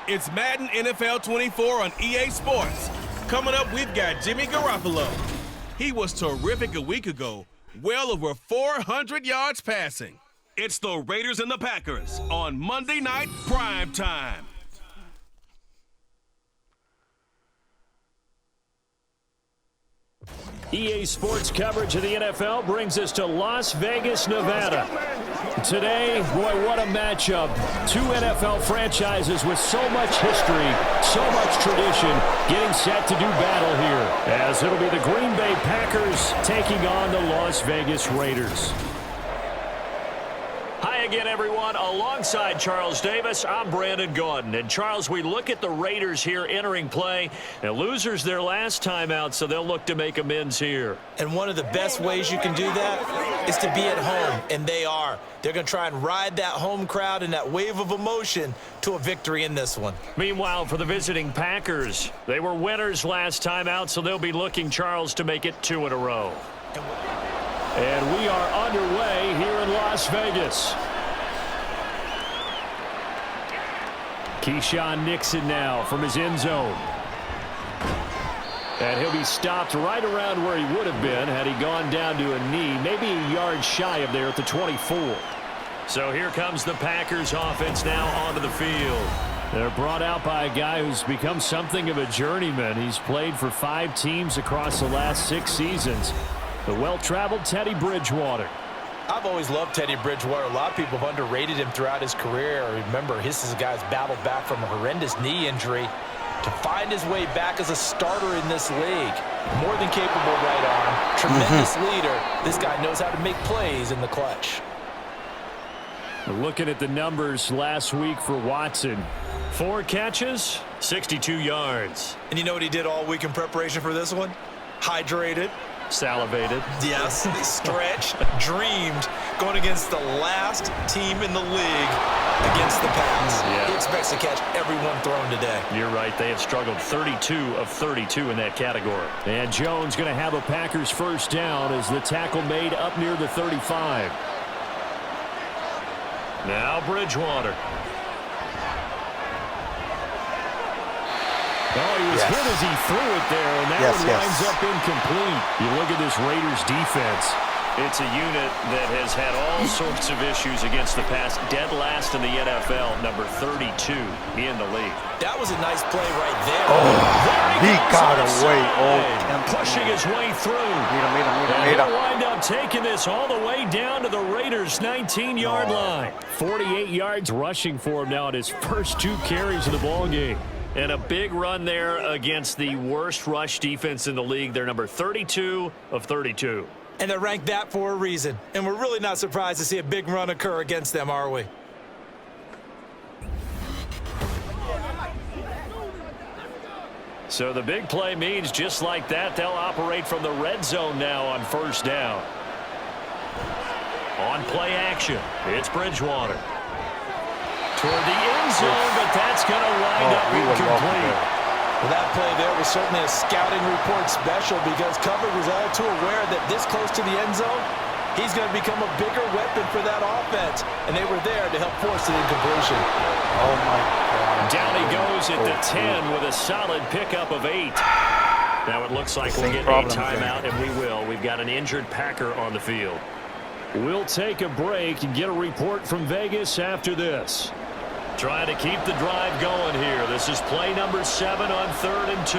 It's Madden NFL 24 on EA Sports. Coming up, we've got Jimmy Garoppolo. He was terrific a week ago, well over 400 yards passing. It's the Raiders and the Packers on Monday Night Prime Time. EA Sports coverage of the NFL brings us to Las Vegas, Nevada. Today, boy, what a matchup. Two NFL franchises with so much history, so much tradition, getting set to do battle here, as it'll be the Green Bay Packers taking on the Las Vegas Raiders. Hi again, everyone. Alongside Charles Davis, I'm Brandon Gaudin. And Charles, we look at the Raiders here entering play. Now, losers their last time out, so they'll look to make amends here. And one of the best ways you can do that is to be at home, and they are. They're going to try and ride that home crowd and that wave of emotion to a victory in this one. Meanwhile, for the visiting Packers, they were winners last time out, so they'll be looking, Charles, to make it 2 in a row. And we are underway here in Las Vegas. Keyshawn Nixon now from his end zone. And he'll be stopped right around where he would have been had he gone down to a knee, maybe a yard shy of there at the 24. So here comes the Packers offense now onto the field. They're brought out by a guy who's become something of a journeyman. He's played for 5 teams across the last 6 seasons. The well-traveled Teddy Bridgewater. I've always loved Teddy Bridgewater. A lot of people have underrated him throughout his career. Remember, this is a guy who's battled back from a horrendous knee injury to find his way back as a starter in this league. More than capable right arm, tremendous leader. This guy knows how to make plays in the clutch. Looking at the numbers last week for Watson. 4 catches, 62 yards. And you know what he did all week in preparation for this one? Hydrated. Salivated. Yes, stretched, dreamed, going against the last team in the league against the Pats. Yeah. He expects to catch everyone thrown today. You're right. They have struggled 32 of 32 in that category. And Jones going to have a Packers first down as the tackle made up near the 35. Now Bridgewater. Oh, he was hit as he threw it there, and that one winds up incomplete. You look at this Raiders defense. It's a unit that has had all sorts of issues against the pass. Dead last in the NFL, number 32 in the league. That was a nice play right there. Oh, he got away. Pushing his way through. And he'll wind up taking this all the way down to the Raiders' 19-yard line. 48 yards rushing for him now at his first 2 carries of the ballgame. And a big run there against the worst rush defense in the league. They're number 32 of 32. And they're ranked that for a reason. And we're really not surprised to see a big run occur against them, are we? So the big play means just like that, they'll operate from the red zone now on first down. On play action, it's Bridgewater. Toward the end zone, but that's going to wind up incomplete. Well, that play there was certainly a scouting report special because cover was all too aware that this close to the end zone, he's going to become a bigger weapon for that offense. And they were there to help force the incompletion. Oh, my God. Down he goes at the 10 with a solid pickup of 8. Now it looks like we'll get a timeout, and we will. We've got an injured Packer on the field. We'll take a break and get a report from Vegas after this. Trying to keep the drive going here. This is play number 7 on 3rd and 2.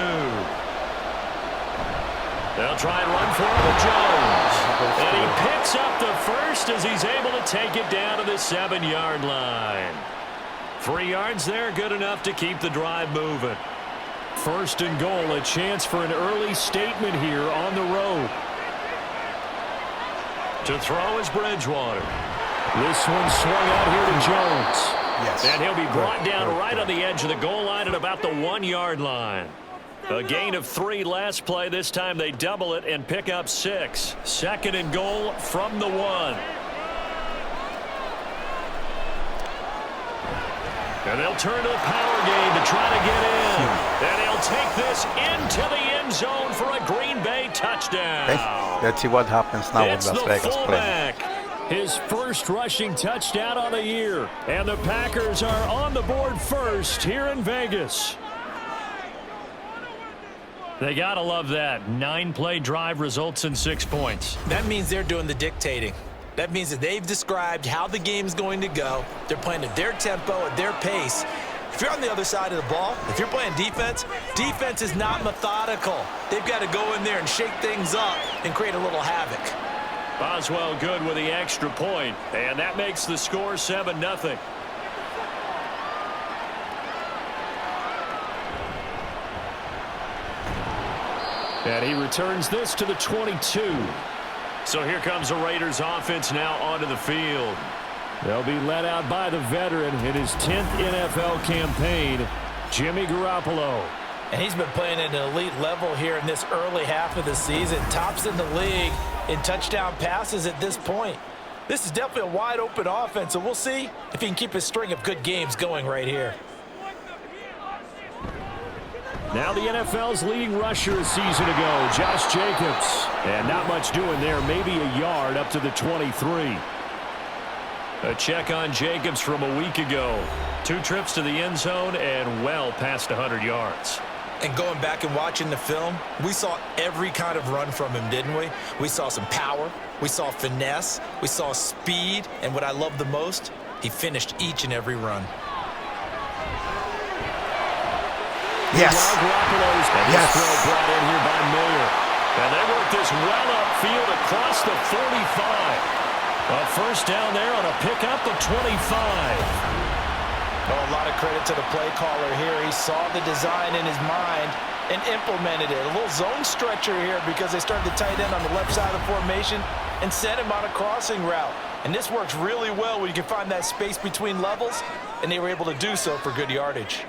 They'll try and run for it with Jones. And he picks up the first as he's able to take it down to the 7-yard line. 3 yards there, good enough to keep the drive moving. 1st and goal, a chance for an early statement here on the road. To throw is Bridgewater. This one swung out here to Jones. Yes. And he'll be brought down right on the edge of the goal line at about the 1-yard line. A gain of 3 last play. This time they double it and pick up 6. 2nd and goal from the 1. And they'll turn to the power game to try to get in. And he'll take this into the end zone for a Green Bay touchdown. Okay. Let's see what happens now with Las Vegas playing. his first rushing touchdown on the year. And the Packers are on the board first here in Vegas. They got to love that. 9-play drive results in 6 points. That means they're doing the dictating. That means that they've described how the game's going to go. They're playing at their tempo, at their pace. If you're on the other side of the ball, if you're playing defense, defense is not methodical. They've got to go in there and shake things up and create a little havoc. Boswell good with the extra point, and that makes the score 7-0. And he returns this to the 22. So here comes the Raiders offense now onto the field. They'll be led out by the veteran in his 10th NFL campaign, Jimmy Garoppolo. And he's been playing at an elite level here in this early half of the season. Tops in the league in touchdown passes at this point. This is definitely a wide open offense, so we'll see if he can keep his string of good games going right here. Now the NFL's leading rusher a season ago, Josh Jacobs. And not much doing there, maybe a yard up to the 23. A check on Jacobs from a week ago. 2 trips to the end zone and well past 100 yards. And going back and watching the film, we saw every kind of run from him, didn't we? We saw some power, we saw finesse, we saw speed, and what I love the most, he finished each and every run. Yes. Yes. Throw brought in here by Miller. And they work this well upfield across the 45. A first down there on a pickup of 25. Oh, a lot of credit to the play caller here. He saw the design in his mind and implemented it. A little zone stretcher here because they started the tight end on the left side of the formation and sent him on a crossing route. And this works really well when you can find that space between levels, and they were able to do so for good yardage.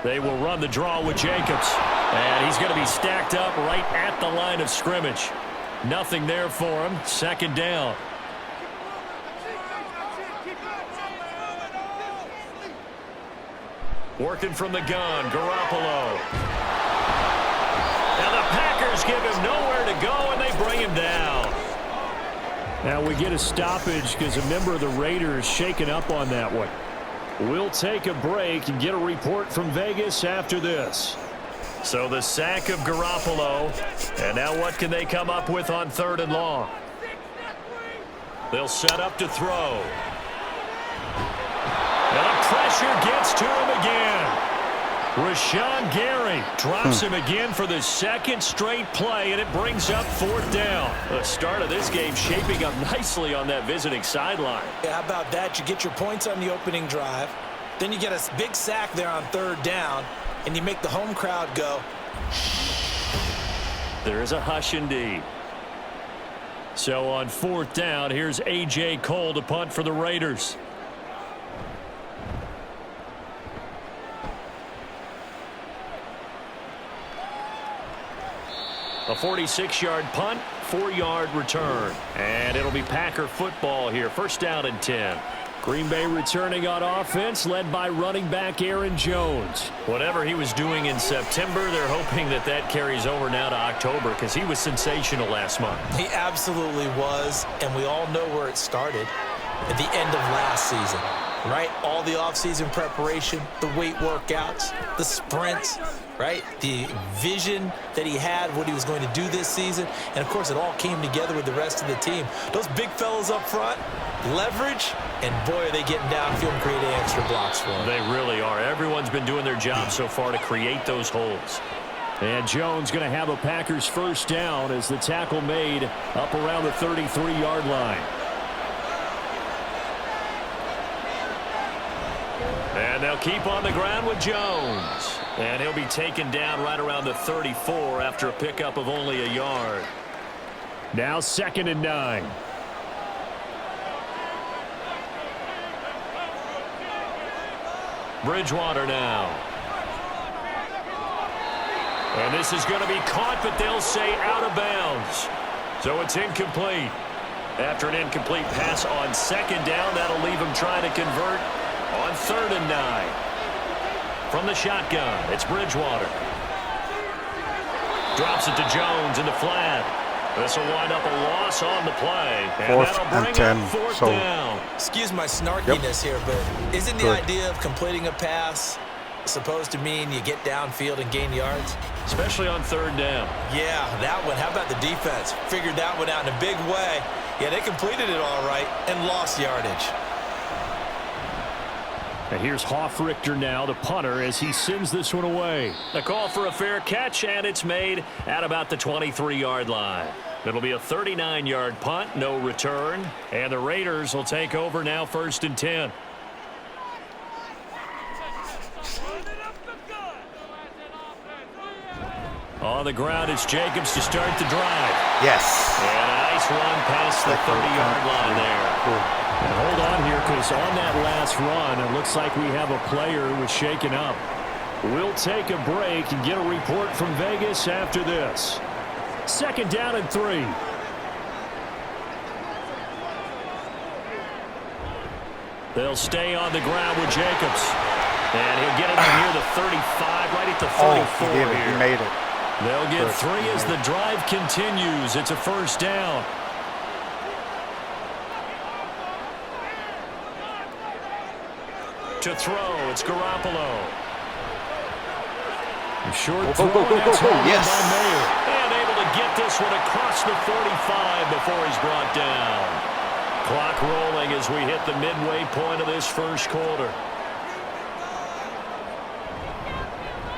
They will run the draw with Jacobs. And he's going to be stacked up right at the line of scrimmage. Nothing there for him. Second down. Working from the gun, Garoppolo. Now the Packers give him nowhere to go, and they bring him down. Now we get a stoppage because a member of the Raiders shaken up on that one. We'll take a break and get a report from Vegas after this. So the sack of Garoppolo. And now what can they come up with on 3rd and long? They'll set up to throw. And the pressure gets to him again. Rashawn Gary drops him again for the 2nd straight play, and it brings up 4th down. The start of this game shaping up nicely on that visiting sideline. Yeah, how about that? You get your points on the opening drive. Then you get a big sack there on 3rd down, and you make the home crowd go. There is a hush indeed. So on 4th down, here's A.J. Cole to punt for the Raiders. A 46-yard punt, 4-yard return. And it'll be Packer football here. First down and 10. Green Bay returning on offense, led by running back Aaron Jones. Whatever he was doing in September, they're hoping that that carries over now to October because he was sensational last month. He absolutely was, and we all know where it started at the end of last season, right? All the offseason preparation, the weight workouts, the sprints, right? The vision that he had, what he was going to do this season. And, of course, it all came together with the rest of the team. Those big fellas up front, leverage, and, boy, are they getting downfield and creating extra blocks for them. They really are. Everyone's been doing their job so far to create those holes. And Jones going to have a Packers first down as the tackle made up around the 33-yard line. And they'll keep on the ground with Jones. And he'll be taken down right around the 34 after a pickup of only a yard. Now 2nd and 9. Bridgewater now. And this is going to be caught, but they'll say out of bounds. So it's incomplete. After an incomplete pass on 2nd down, that'll leave him trying to convert on 3rd and 9. From the shotgun, it's Bridgewater. Drops it to Jones in the flat. This will wind up a loss on the play. And Fourth that'll bring and 10. up fourth So down. Excuse my snarkiness here, but isn't the Good. idea of completing a pass supposed to mean you get downfield and gain yards? Especially on third down. Yeah, that one. How about the defense? Figured that one out in a big way. Yeah, they completed it all right and lost yardage. And here's Hoffrichter now, the punter, as he sends this one away. The call for a fair catch, and it's made at about the 23-yard line. It'll be a 39-yard punt, no return. And the Raiders will take over now, 1st and 10. On the ground, it's Jacobs to start the drive. yes. And a nice run past the 30-yard line there. Cool. And hold on here, because on that last run, it looks like we have a player who was shaken up. We'll take a break and get a report from Vegas after this. 2nd down and 3. They'll stay on the ground with Jacobs. And he'll get it near the 35, right at the 34 he did it. here. He made it. They'll get Good. 3 as the drive continues. It's a 1st down. To throw, it's Garoppolo. Short throw, that's hauled yes. by Mayer. And able to get this one across the 45 before he's brought down. Clock rolling as we hit the midway point of this 1st quarter.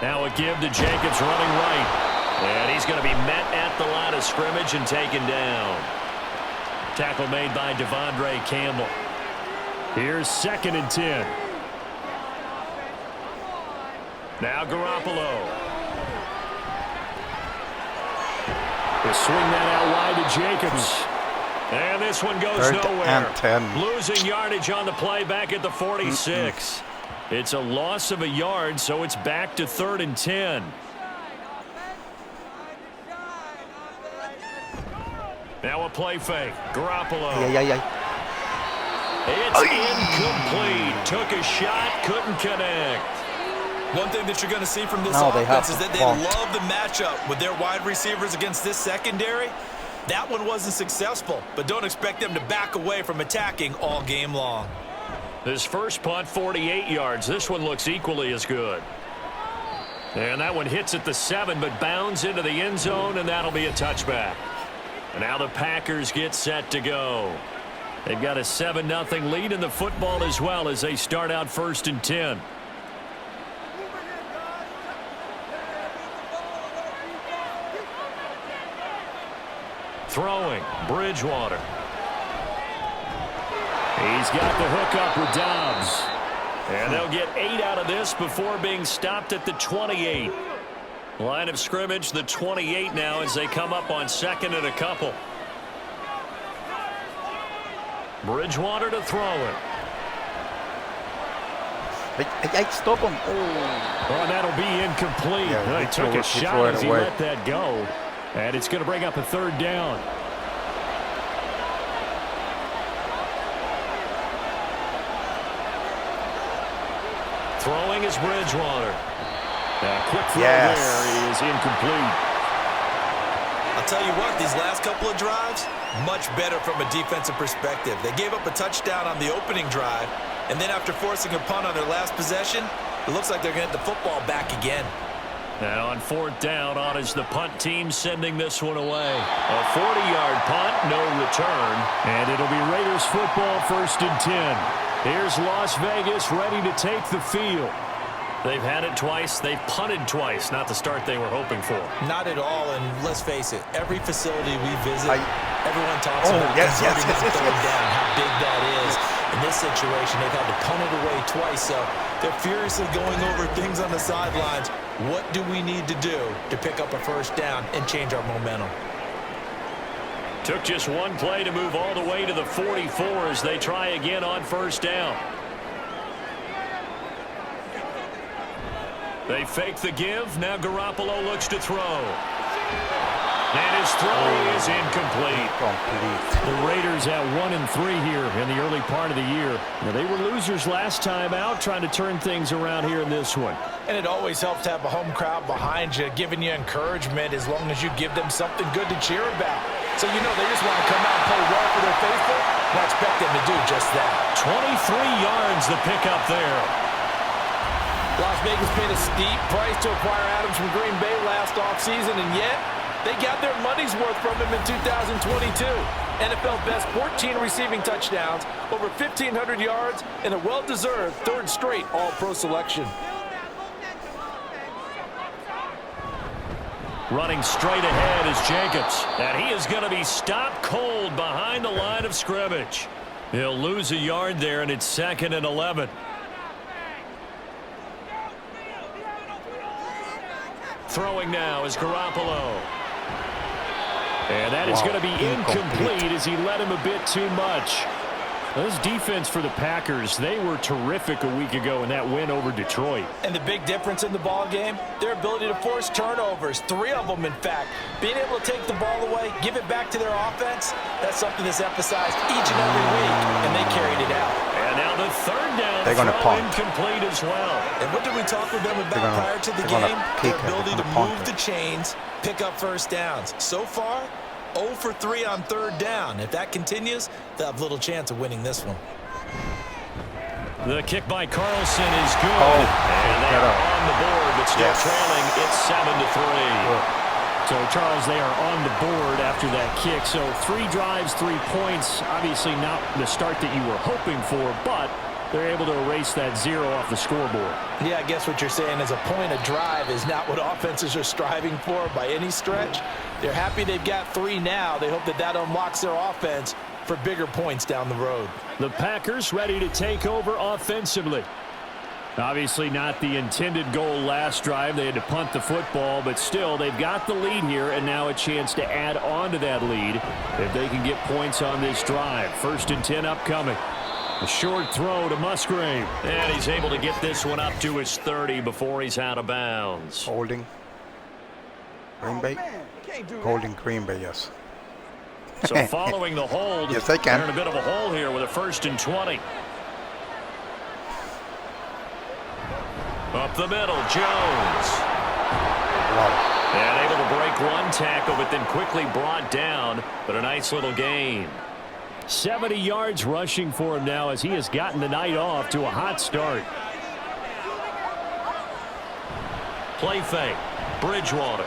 Now a give to Jacobs running right. And he's going to be met at the line of scrimmage and taken down. Tackle made by Devondre Campbell. Here's 2nd and 10. Now Garoppolo. They swing that out wide to Jacobs. And this one goes 3rd nowhere. and 10. Losing yardage on the play back at the 46. It's a loss of a yard, so it's back to 3rd and 10. Now a play fake. Garoppolo. It's incomplete. Took a shot, couldn't connect. One thing that you're going to see from this No, they offense have is that to they punt. love the matchup with their wide receivers against this secondary. That one wasn't successful, but don't expect them to back away from attacking all game long. This first punt, 48 yards. This one looks equally as good. And that one hits at the 7, but bounds into the end zone, and that'll be a touchback. And now the Packers get set to go. They've got a 7-0 lead in the football as well as they start out 1st and 10. Throwing, Bridgewater. He's got the hook up with Dobbs. And they'll get 8 out of this before being stopped at the 28. Line of scrimmage, the 28 now as they come up on 2nd and a couple. Bridgewater to throw it. Stop him. Oh, that'll be incomplete. Yeah, He took a shot threw it as he away. let that go. And it's going to bring up a 3rd down. Throwing is Bridgewater. Quick throw there is incomplete. I'll tell you what, these last couple of drives, much better from a defensive perspective. They gave up a touchdown on the opening drive, and then after forcing a punt on their last possession, it looks like they're going to get the football back again. Now on 4th down, on is the punt team sending this one away. A 40-yard punt, no return. And it'll be Raiders football 1st and 10. Here's Las Vegas ready to take the field. They've had it twice. They've punted twice. Not the start they were hoping for. Not at all, and let's face it, every facility we visit, everyone talks about yes, converting yes, on yes, 3rd yes. down, how big that is. In this situation, they've had to punt it away twice, so they're furiously going over things on the sidelines. What do we need to do to pick up a 1st down and change our momentum? Took just one play to move all the way to the 44 as they try again on 1st down. They fake the give. Now Garoppolo looks to throw. And his throw is incomplete. The Raiders at 1-3 here in the early part of the year. Now, they were losers last time out, trying to turn things around here in this one. And it always helps to have a home crowd behind you, giving you encouragement as long as you give them something good to cheer about. So you know they just want to come out and play well for their faithful, and I expect them to do just that. 23 yards the pickup there. Las Vegas paid a steep price to acquire Adams from Green Bay last offseason, and yet they got their money's worth from him in 2022. NFL best 14 receiving touchdowns, over 1,500 yards, and a well-deserved third straight All-Pro selection. Running straight ahead is Jacobs, and he is going to be stopped cold behind the line of scrimmage. He'll lose a yard there, and it's 2nd and 11. Throwing now is Garoppolo. And that is going to be incomplete as he led him a bit too much. This defense for the Packers, they were terrific a week ago in that win over Detroit. And the big difference in the ball game, their ability to force turnovers, 3 of them in fact. Being able to take the ball away, give it back to their offense, that's something that's emphasized each and every week, and they carried it out. And now the third down throw incomplete as well. And what did we talk with them about prior to the game? Their ability to move the chains, pick up first downs. So far, 0 for 3 on third down. If that continues, they'll have little chance of winning this one. The kick by Carlson is good. And they are on the board, but still trailing. It's 7-3. So, Charles, they are on the board after that kick. So, 3 drives, 3 points. Obviously not the start that you were hoping for, but they're able to erase that 0 off the scoreboard. Yeah, I guess what you're saying is a point of drive is not what offenses are striving for by any stretch. They're happy they've got 3 now. They hope that that unlocks their offense for bigger points down the road. The Packers ready to take over offensively. Obviously not the intended goal last drive. They had to punt the football, but still they've got the lead here and now a chance to add on to that lead if they can get points on this drive. 1st and 10 upcoming. A short throw to Musgrave. And he's able to get this one up to his 30 before he's out of bounds. Holding. Green Bay. Holding Green Bay, yes. So following the hold, yes, they can. they're in a bit of a hole here with a 1st and 20. Up the middle, Jones. Wow. And able to break one tackle, but then quickly brought down. But a nice little gain. 70 yards rushing for him now as he has gotten the night off to a hot start. Play fake. Bridgewater.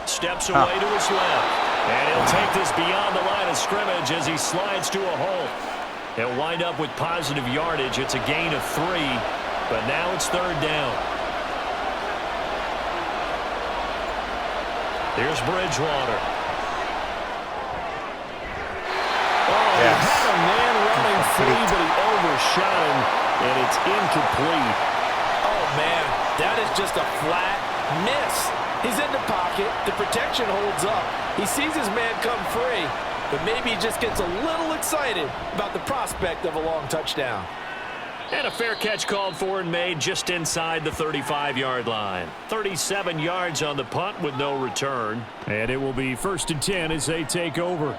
Steps away to his left. And he'll take this beyond the line of scrimmage as he slides to a hole. He'll wind up with positive yardage. It's a gain of 3, but now it's 3rd down. Here's Bridgewater. Oh, he had a man running free, but he overshot him, and it's incomplete. Oh, man, that is just a flat miss. He's in the pocket. The protection holds up. He sees his man come free, but maybe he just gets a little excited about the prospect of a long touchdown. And a fair catch called for and made just inside the 35-yard line. 37 yards on the punt with no return. And it will be 1st and 10 as they take over.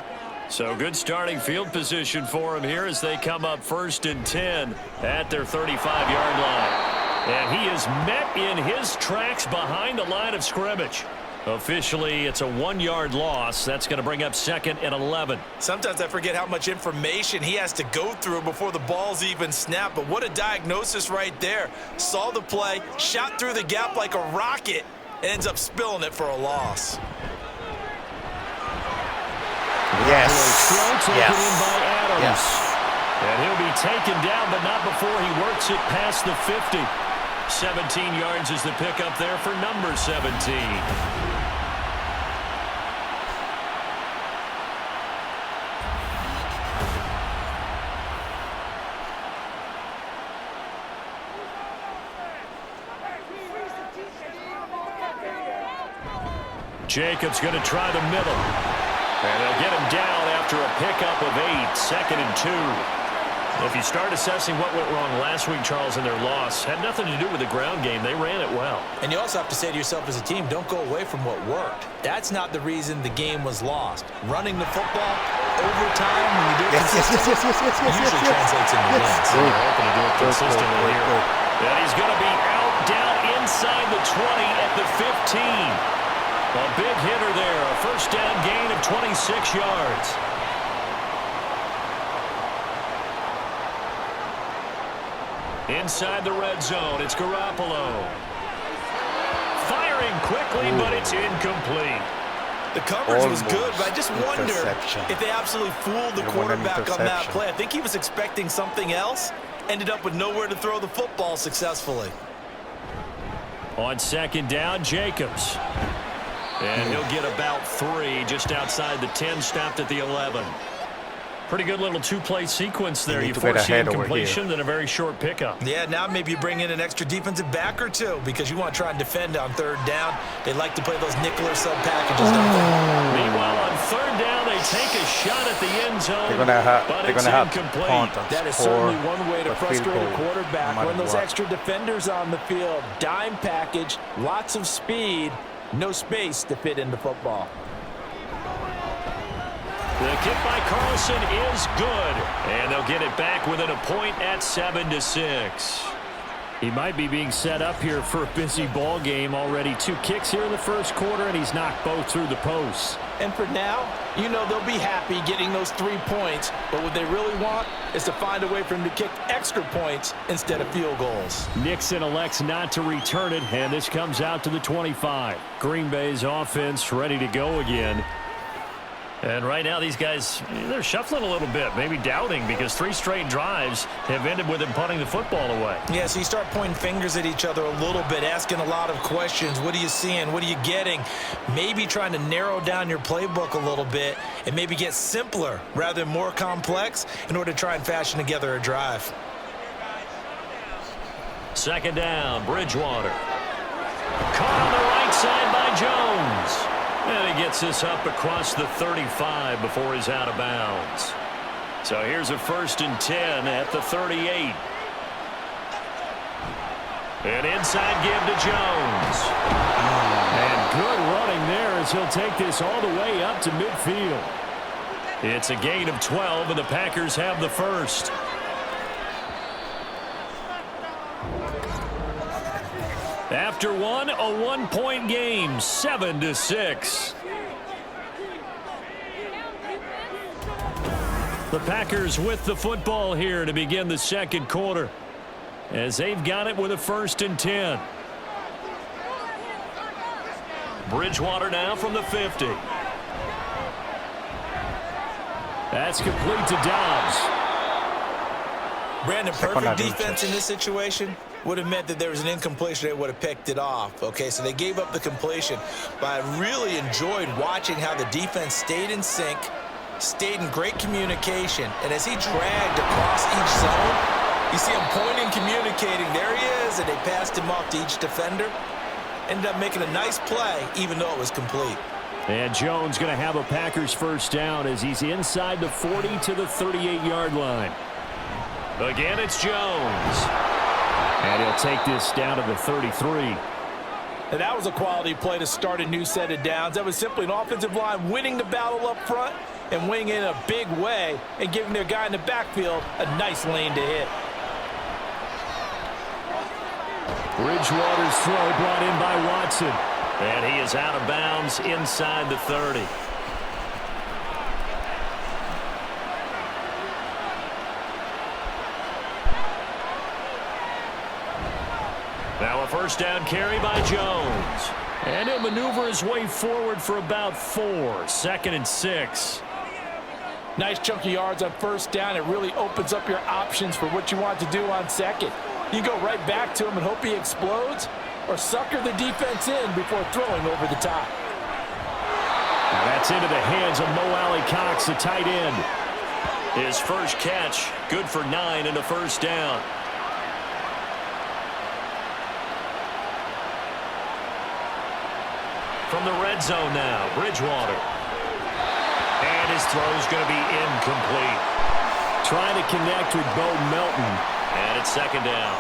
So good starting field position for him here as they come up 1st and 10 at their 35-yard line. And he is met in his tracks behind the line of scrimmage. Officially, it's a 1-yard loss. That's going to bring up 2nd and 11. Sometimes I forget how much information he has to go through before the ball's even snapped. But what a diagnosis right there. Saw the play, shot through the gap like a rocket, and ends up spilling it for a loss. Yes. Taken in by Adams. Yes. And he'll be taken down, but not before he works it past the 50. 17 yards is the pickup there for number 17. Jacobs going to try the middle. And they'll get him down after a pickup of 8. 2nd and 2. If you start assessing what went wrong last week, Charles, in their loss, had nothing to do with the ground game. They ran it well. And you also have to say to yourself as a team, don't go away from what worked. That's not the reason the game was lost. Running the football over time, when you do it usually translates into wins. They're hoping to do it consistently here. And he's going to be out, down inside the 20 at the 15. A big hitter there, a first down gain of 26 yards. Inside the red zone, it's Garoppolo. Firing quickly, but it's incomplete. The coverage was good, but I just wonder Interception. if they absolutely fooled the quarterback on that play. I think he was expecting something else, ended up with nowhere to throw the football successfully. On second down, Jacobs. And he'll get about 3 just outside the 10, stopped at the 11. Pretty good little two-play sequence there. You force the incompletion, then a very short pickup. Yeah, now maybe you bring in an extra defensive back or two because you want to try and defend on third down. They like to play those nickel or sub packages, don't they? Meanwhile, on third down, they take a shot at the end zone, They're gonna have incomplete. That is certainly one way to frustrate a quarterback. When those extra defenders on the field, dime package, lots of speed, no space to fit into football. The kick by Carlson is good, and they'll get it back within a point at 7-6. He might be being set up here for a busy ball game. Already 2 kicks here in the first quarter, and he's knocked both through the posts. And for now, you know they'll be happy getting those 3 points, but what they really want is to find a way for him to kick extra points instead of field goals. Nixon elects not to return it, and this comes out to the 25. Green Bay's offense ready to go again. And right now, these guys, they're shuffling a little bit, maybe doubting, because 3 straight drives have ended with them punting the football away. Yeah, so you start pointing fingers at each other a little bit, asking a lot of questions. What are you seeing? What are you getting? Maybe trying to narrow down your playbook a little bit and maybe get simpler rather than more complex in order to try and fashion together a drive. Second down, Bridgewater. Caught on the right side by Jones. And he gets this up across the 35 before he's out of bounds. So here's a 1st and 10 at the 38. And inside give to Jones. And good running there as he'll take this all the way up to midfield. It's a gain of 12, and the Packers have the first. After one, a 1-point game, 7-6. The Packers with the football here to begin the second quarter, as they've got it with a 1st and 10. Bridgewater now from the 50. That's complete to Dobbs. Brandon, perfect defense in this situation would have meant that there was an incompletion. They would have picked it off. Okay, so they gave up the completion. But I really enjoyed watching how the defense stayed in sync, stayed in great communication. And as he dragged across each zone, you see him pointing, communicating. There he is, and they passed him off to each defender. Ended up making a nice play, even though it was complete. And Jones going to have a Packers first down as he's inside the 40 to the 38-yard line. Again, it's Jones. And he'll take this down to the 33. And that was a quality play to start a new set of downs. That was simply an offensive line winning the battle up front and winning in a big way and giving their guy in the backfield a nice lane to hit. Bridgewater's throw brought in by Watson. And he is out of bounds inside the 30. Now a first down carry by Jones. And he'll maneuver his way forward for about 4. 2nd and 6. Nice chunky yards on first down. It really opens up your options for what you want to do on second. You go right back to him and hope he explodes, or sucker the defense in before throwing over the top. Now that's into the hands of Mo Alley Cox, the tight end. His first catch, good for 9 and a first down. From the red zone now, Bridgewater. And his throw is going to be incomplete. Trying to connect with Bo Melton. And it's second down.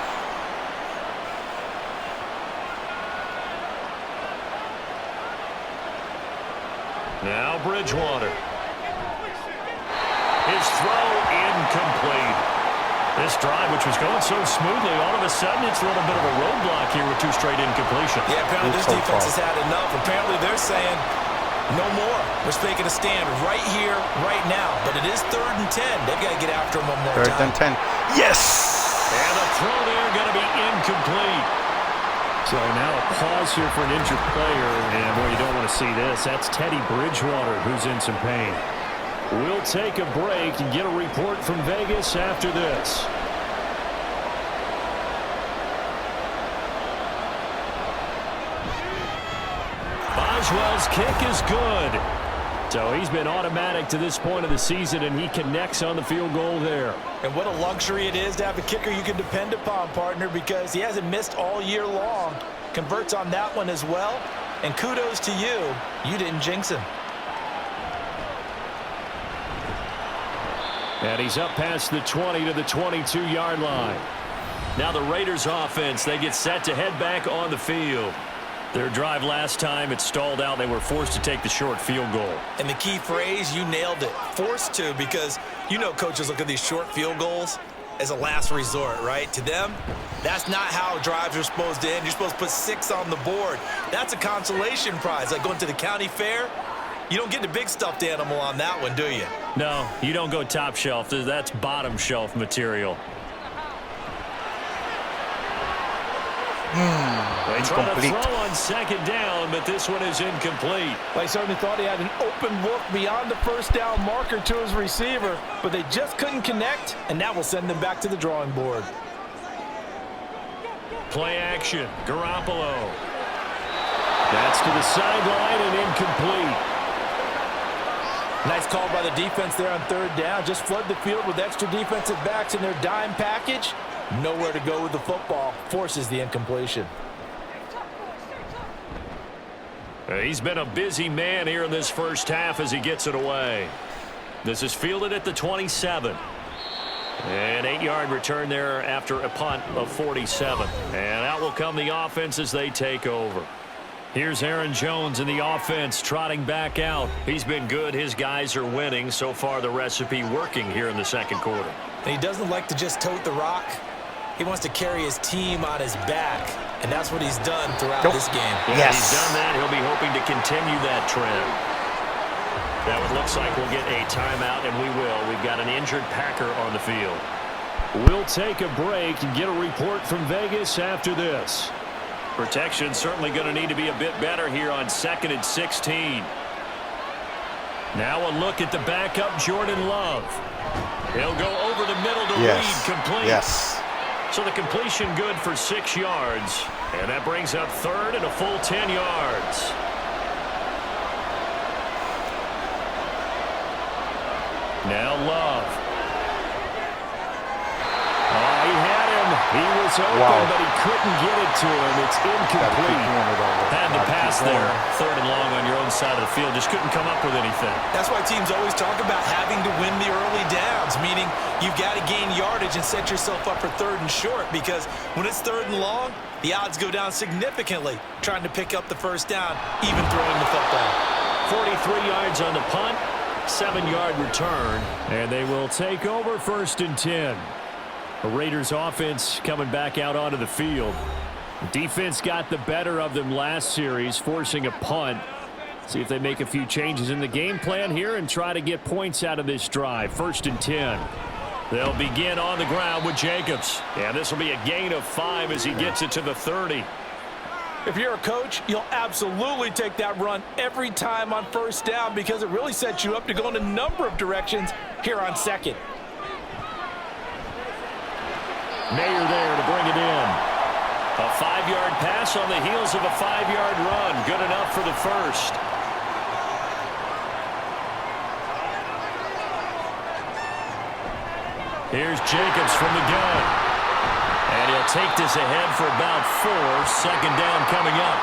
Now Bridgewater. His throw incomplete. This drive, which was going so smoothly, all of a sudden it's a little bit of a roadblock here with 2 straight incompletions. Yeah, apparently this defense has had enough. Apparently they're saying no more. We're making a stand right here, right now. But it is 3rd and 10. They've got to get after him one more time. 3rd and 10. Yes! And the throw there going to be incomplete. So now a pause here for an injured player. And, boy, you don't want to see this. That's Teddy Bridgewater who's in some pain. We'll take a break and get a report from Vegas after this. Boswell's kick is good. So he's been automatic to this point of the season, and he connects on the field goal there. And what a luxury it is to have a kicker you can depend upon, partner, because he hasn't missed all year long. Converts on that one as well. And kudos to you. You didn't jinx him. And he's up past the 20 to the 22-yard line. Now the Raiders offense, they get set to head back on the field. Their drive last time, it stalled out. They were forced to take the short field goal. And the key phrase, you nailed it. Forced to, because you know coaches look at these short field goals as a last resort, right? To them, that's not how drives are supposed to end. You're supposed to put 6 on the board. That's a consolation prize. Like going to the county fair, you don't get the big stuffed animal on that one, do you? No, you don't go top shelf. That's bottom shelf material. They try to throw on second down, but this one is incomplete. They certainly thought he had an open look beyond the first down marker to his receiver, but they just couldn't connect, and that will send them back to the drawing board. Play action, Garoppolo. That's to the sideline and incomplete. Nice call by the defense there on 3rd down. Just flood the field with extra defensive backs in their dime package. Nowhere to go with the football. Forces the incompletion. He's been a busy man here in this first half as he gets it away. This is fielded at the 27. An 8-yard return there after a punt of 47. And out will come the offense as they take over. Here's Aaron Jones in the offense trotting back out. He's been good. His guys are winning. So far the recipe working here in the second quarter. And he doesn't like to just tote the rock. He wants to carry his team on his back. And that's what he's done throughout this game. Yes. He's done that. He'll be hoping to continue that trend. Now it looks like we'll get a timeout, and we will. We've got an injured Packer on the field. We'll take a break and get a report from Vegas after this. Protection certainly going to need to be a bit better here on 2nd and 16. Now a look at the backup, Jordan Love. He'll go over the middle to Reed, complete. Yes. So the completion good for 6 yards. And that brings up 3rd and a full 10 yards. Now Love. Oh, he had him. He was open, but he couldn't get it to him. It's incomplete. Had the pass there. 3rd and long on your own side of the field. Just couldn't come up with anything. That's why teams always talk about having to win the early downs, meaning you've got to gain yardage and set yourself up for 3rd and short, because when it's 3rd and long, the odds go down significantly trying to pick up the first down, even throwing the football. 43 yards on the punt, 7-yard return, and they will take over 1st and 10. The Raiders offense coming back out onto the field. Defense got the better of them last series, forcing a punt. See if they make a few changes in the game plan here and try to get points out of this drive. 1st and 10. They'll begin on the ground with Jacobs. And this will be a gain of 5 as he gets it to the 30. If you're a coach, you'll absolutely take that run every time on 1st down, because it really sets you up to go in a number of directions here on 2nd. Mayer there to bring it in. A 5-yard pass on the heels of a 5-yard run. Good enough for the 1st. Here's Jacobs from the gun. And he'll take this ahead for about 4. 2nd down coming up.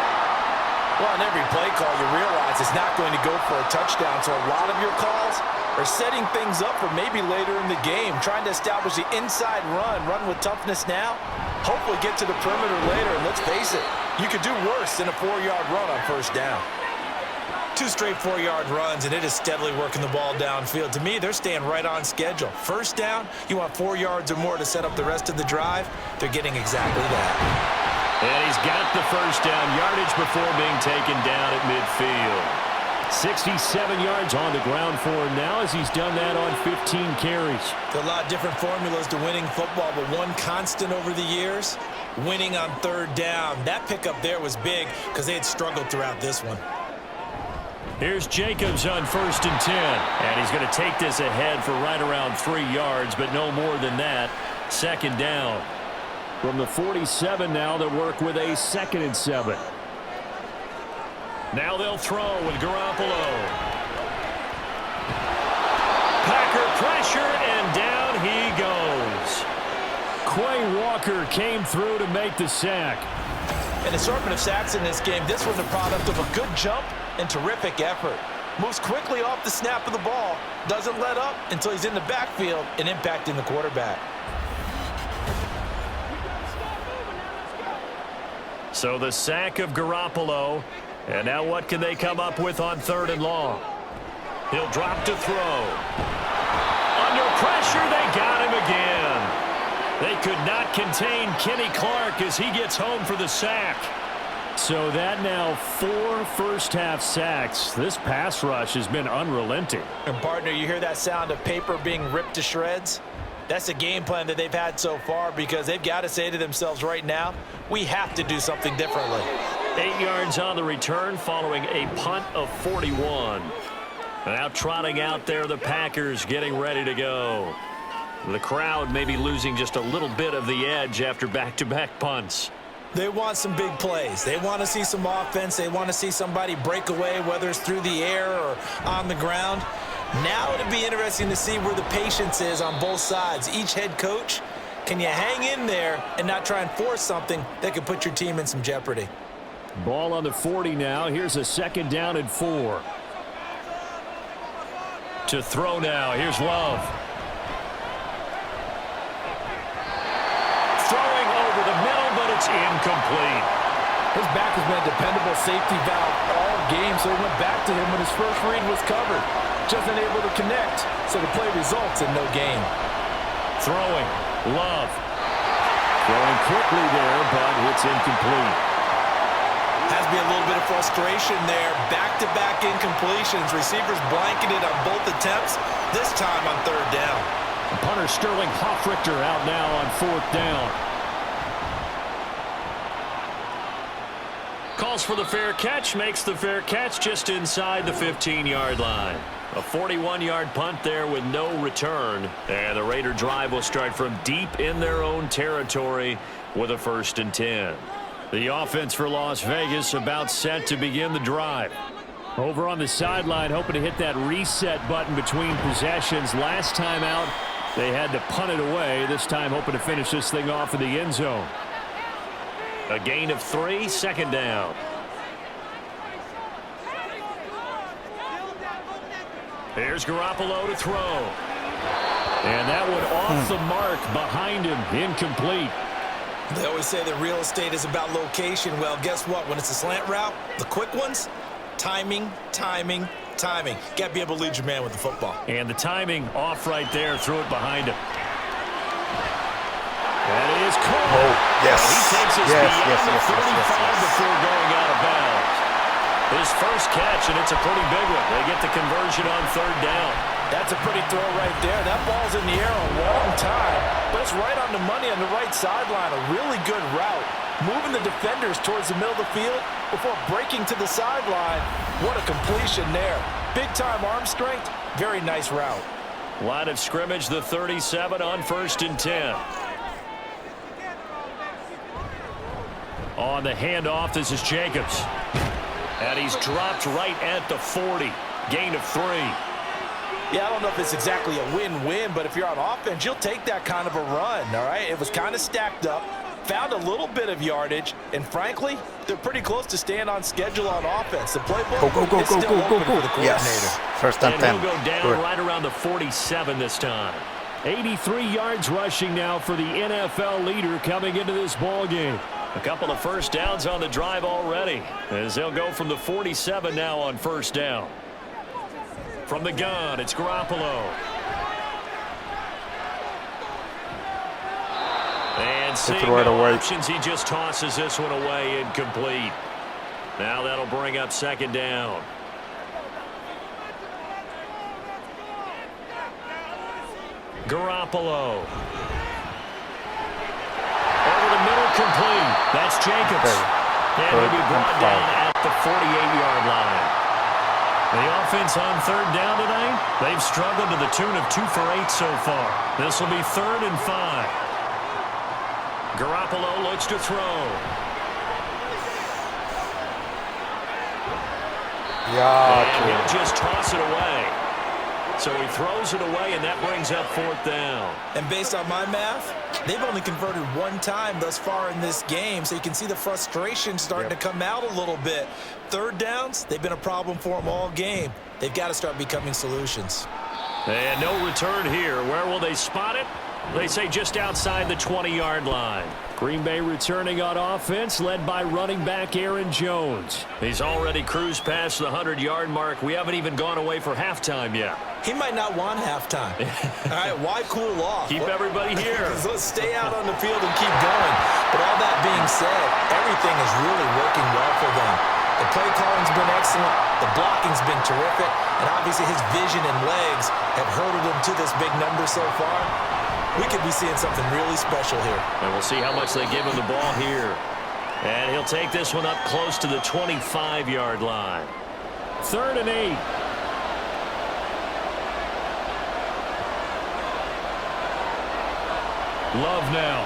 Well, on every play call, you realize it's not going to go for a touchdown, so a lot of your calls are setting things up for maybe later in the game, trying to establish the inside run with toughness now, hopefully get to the perimeter later, and let's face it, you could do worse than a 4-yard run on first down. 2 straight 4-yard runs, and it is steadily working the ball downfield. To me, they're staying right on schedule. First down, you want 4 yards or more to set up the rest of the drive. They're getting exactly that. And he's got the first down yardage before being taken down at midfield. 67 yards on the ground for him now as he's done that on 15 carries. There are a lot of different formulas to winning football, but one constant over the years, winning on third down. That pickup there was big because they had struggled throughout this one. Here's Jacobs on 1st and 10. And he's going to take this ahead for right around 3 yards, but no more than that. 2nd down. From the 47 now, they'll work with a 2nd and 7. Now they'll throw with Garoppolo. Packer pressure, and down he goes. Quay Walker came through to make the sack. An assortment of sacks in this game. This was a product of a good jump and terrific effort. Moves quickly off the snap of the ball. Doesn't let up until he's in the backfield and impacting the quarterback. So the sack of Garoppolo. And now what can they come up with on 3rd and long? He'll drop to throw. Under pressure, they got him again. They could not contain Kenny Clark as he gets home for the sack. So that now 4 first-half sacks. This pass rush has been unrelenting. And, partner, you hear that sound of paper being ripped to shreds? That's the game plan that they've had so far because they've got to say to themselves right now, we have to do something differently. 8 yards on the return following a punt of 41. Now trotting out there, the Packers getting ready to go. The crowd may be losing just a little bit of the edge after back-to-back punts. They want some big plays. They want to see some offense. They want to see somebody break away, whether it's through the air or on the ground. Now it'll be interesting to see where the patience is on both sides. Each head coach, can you hang in there and not try and force something that could put your team in some jeopardy? Ball on the 40 now. Here's a 2nd down and 4. To throw now. Here's Love. Throwing over the middle, but it's incomplete. His back has been a dependable safety valve all game, so he went back to him when his first read was covered. Just unable to connect, so the play results in no gain. Throwing. Love. Throwing quickly there, but it's incomplete. Has to be a little bit of frustration there. Back-to-back incompletions. Receivers blanketed on both attempts, this time on 3rd down. Punter Sterling Hoffrichter out now on 4th down. Calls for the fair catch, makes the fair catch just inside the 15-yard line. A 41-yard punt there with no return. And the Raider drive will start from deep in their own territory with a 1st and 10. The offense for Las Vegas about set to begin the drive. Over on the sideline, hoping to hit that reset button between possessions. Last time out, they had to punt it away. This time hoping to finish this thing off in the end zone. A gain of 3, 2nd down. Here's Garoppolo to throw. And that one off the mark behind him, incomplete. They always say that real estate is about location. Well, guess what? When it's a slant route, the quick ones, timing, timing, timing. Got to be able to lead your man with the football. And the timing off right there. Threw it behind him. That is Cole. Oh, yes. He takes his beyond the 35 before going out of bounds. His first catch, and it's a pretty big one. They get the conversion on 3rd down. That's a pretty throw right there. That ball's in the air a long time, but it's right on the money on the right sideline. A really good route. Moving the defenders towards the middle of the field before breaking to the sideline. What a completion there. Big-time arm strength. Very nice route. Line of scrimmage, the 37 on 1st and 10. On the handoff, this is Jacobs. And he's dropped right at the 40. Gain of 3. Yeah, I don't know if it's exactly a win-win, but if you're on offense, you'll take that kind of a run, all right? It was kind of stacked up. found a little bit of yardage, and frankly, they're pretty close to staying on schedule on offense. The playbook is still open for the coordinator. Yes, first and 10. He'll go down Good. right around the 47 this time. 83 yards rushing now for the NFL leader coming into this ball game. A couple of first downs on the drive already, as they'll go from the 47 now on first down. From the gun, it's Garoppolo. And seeing no options, he just tosses this one away, incomplete. Now that'll bring up second down. Garoppolo. Over the middle, complete. That's Jacobs. And he'll be brought down at the 48-yard line. The offense on third down tonight, they've struggled to the tune of 2 for 8 so far. This will be 3rd and 5. Garoppolo looks to throw. Yeah, And he'll just toss it away. So he throws it away, and that brings up 4th down. And based on my math, they've only converted 1 time thus far in this game, so you can see the frustration starting to come out a little bit. 3rd downs, they've been a problem for them all game. They've got to start becoming solutions. And no return here. Where will they spot it? They say just outside the 20-yard line. Green Bay returning on offense, led by running back Aaron Jones. He's already cruised past the 100-yard mark. We haven't even gone away for halftime yet. He might not want halftime. All right, why cool off? Keep everybody here. Let's stay out on the field and keep going. But all that being said, everything is really working well for them. The play calling's been excellent. The blocking's been terrific. And obviously his vision and legs have herded him to this big number so far. We could be seeing something really special here. And we'll see how much they give him the ball here. And he'll take this one up close to the 25-yard line. 3rd and 8. Love now.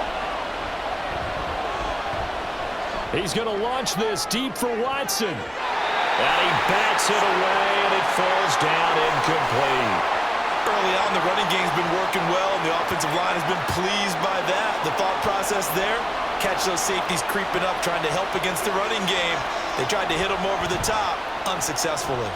He's going to launch this deep for Watson. And he bats it away, and it falls down incomplete. Early on, the running game's been working well, and the offensive line has been pleased by that. The thought process there, catch those safeties creeping up, trying to help against the running game. They tried to hit them over the top, unsuccessfully.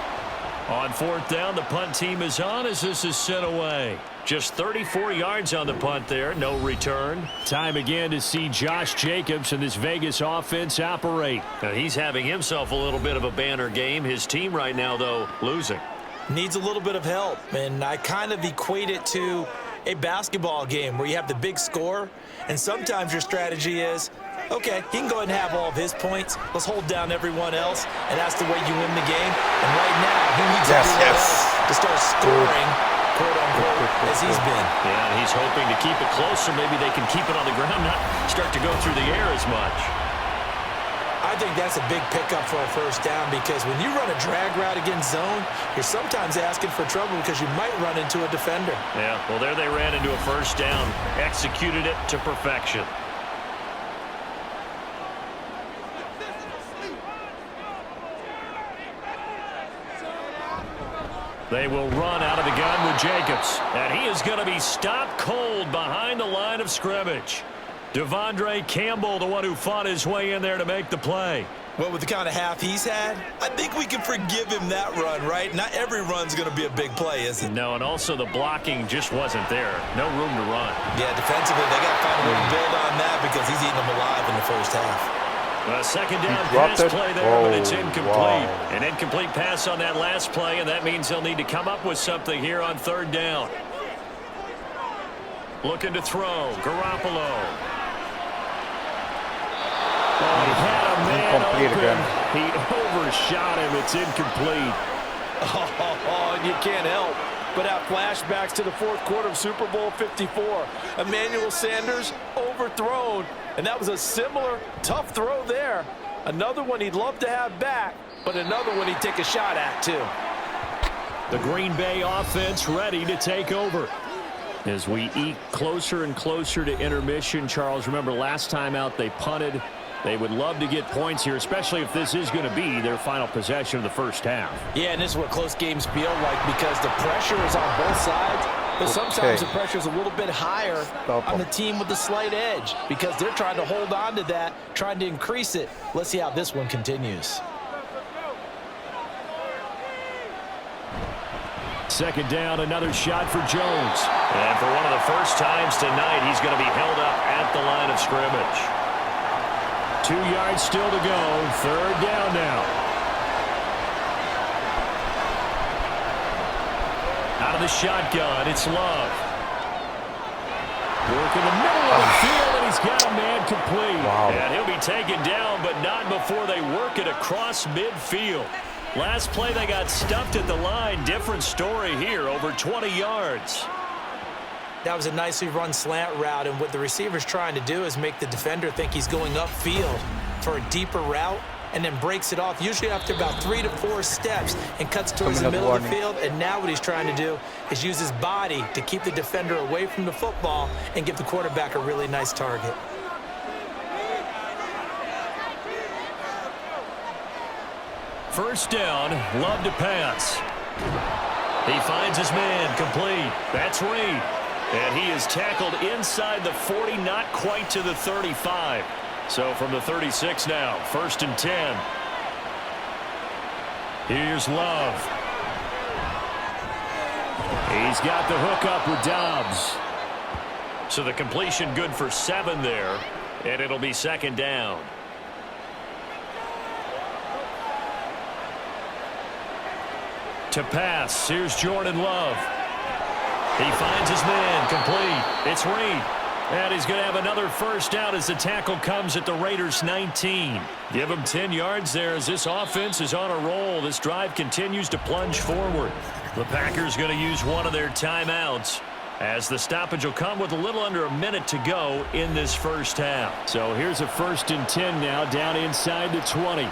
On 4th down, the punt team is on as this is sent away. Just 34 yards on the punt there, no return. Time again to see Josh Jacobs and this Vegas offense operate. Now, he's having himself a little bit of a banner game. His team right now, though, losing. Needs a little bit of help, and I kind of equate it to a basketball game where you have the big score, and sometimes your strategy is, okay, he can go ahead and have all of his points. Let's hold down everyone else, and that's the way you win the game. And right now, he needs everyone else to start scoring, quote-unquote, as he's been. Yeah, he's hoping to keep it closer. Maybe they can keep it on the ground, not start to go through the air as much. I think that's a big pickup for a first down because when you run a drag route against zone, you're sometimes asking for trouble because you might run into a defender. Yeah, well, there they ran into a first down, executed it to perfection. They will run out of the gun with Jacobs, and he is going to be stopped cold behind the line of scrimmage. Devondre Campbell, the one who fought his way in there to make the play. Well, with the kind of half he's had, I think we can forgive him that run, right? Not every run's going to be a big play, is it? No, and also the blocking just wasn't there. No room to run. Yeah, defensively, they got to find a way to build on that because he's eating them alive in the first half. A second down pass play there, but it's incomplete. Wow. An incomplete pass on that last play, and that means they'll need to come up with something here on 3rd down. Looking to throw, Garoppolo. Oh, he had a man open. Again. He overshot him. It's incomplete. Oh, and you can't help but have flashbacks to the 4th quarter of Super Bowl 54. Emmanuel Sanders overthrown, and that was a similar tough throw there. Another one he'd love to have back, but another one he'd take a shot at, too. The Green Bay offense ready to take over. As we eke closer and closer to intermission, Charles, remember last time out they punted. They would love to get points here, especially if this is going to be their final possession of the first half. Yeah, and this is what close games feel like because the pressure is on both sides. But sometimes the Okay. pressure is a little bit higher Stop on the him. team with the slight edge because they're trying to hold on to that, trying to increase it. Let's see how this one continues. Second down, another shot for Jones. And for one of the first times tonight, he's going to be held up at the line of scrimmage. 2 yards still to go. Third down now. Out of the shotgun, it's Love. Work in the middle of the field, and he's got a man complete. Wow. And he'll be taken down, but not before they work it across midfield. Last play, they got stuffed at the line. Different story here, over 20 yards. That was a nicely run slant route, and what the receiver's trying to do is make the defender think he's going upfield for a deeper route and then breaks it off, usually after about 3 to 4 steps, and cuts towards the middle of the field. And now what he's trying to do is use his body to keep the defender away from the football and give the quarterback a really nice target. First down, Love to pass. He finds his man, complete. That's Reed. And he is tackled inside the 40, not quite to the 35. So from the 36 now, 1st and 10. Here's Love. He's got the hook up with Dobbs. So the completion good for 7 there, and it'll be 2nd down. To pass, here's Jordan Love. He finds his man, complete. It's Reed. And he's going to have another first down as the tackle comes at the Raiders' 19. Give him 10 yards there as this offense is on a roll. This drive continues to plunge forward. The Packers going to use one of their timeouts as the stoppage will come with a little under a minute to go in this first half. So here's a 1st and 10 now down inside the 20.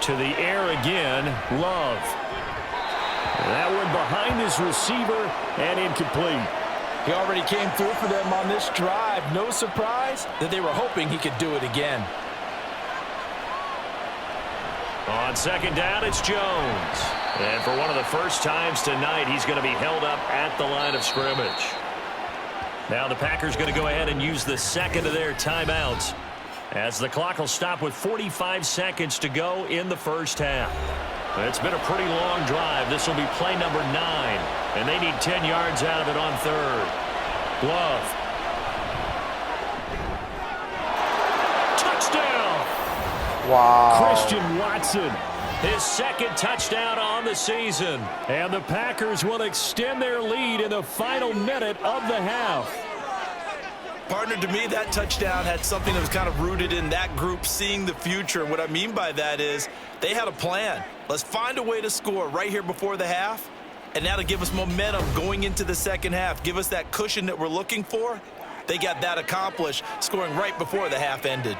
To the air again, Love. That one behind his receiver and incomplete. He already came through for them on this drive. No surprise that they were hoping he could do it again. On 2nd down, it's Jones. And for one of the first times tonight, he's going to be held up at the line of scrimmage. Now the Packers going to go ahead and use the second of their timeouts as the clock will stop with 45 seconds to go in the first half. It's been a pretty long drive. This will be play number 9, and they need 10 yards out of it on 3rd. Love. Touchdown! Wow. Christian Watson. His 2nd touchdown on the season. And the Packers will extend their lead in the final minute of the half. Partner, to me, that touchdown had something that was kind of rooted in that group seeing the future. And what I mean by that is they had a plan. Let's find a way to score right here before the half, and that'll give us momentum going into the second half. Give us that cushion that we're looking for. They got that accomplished, scoring right before the half ended.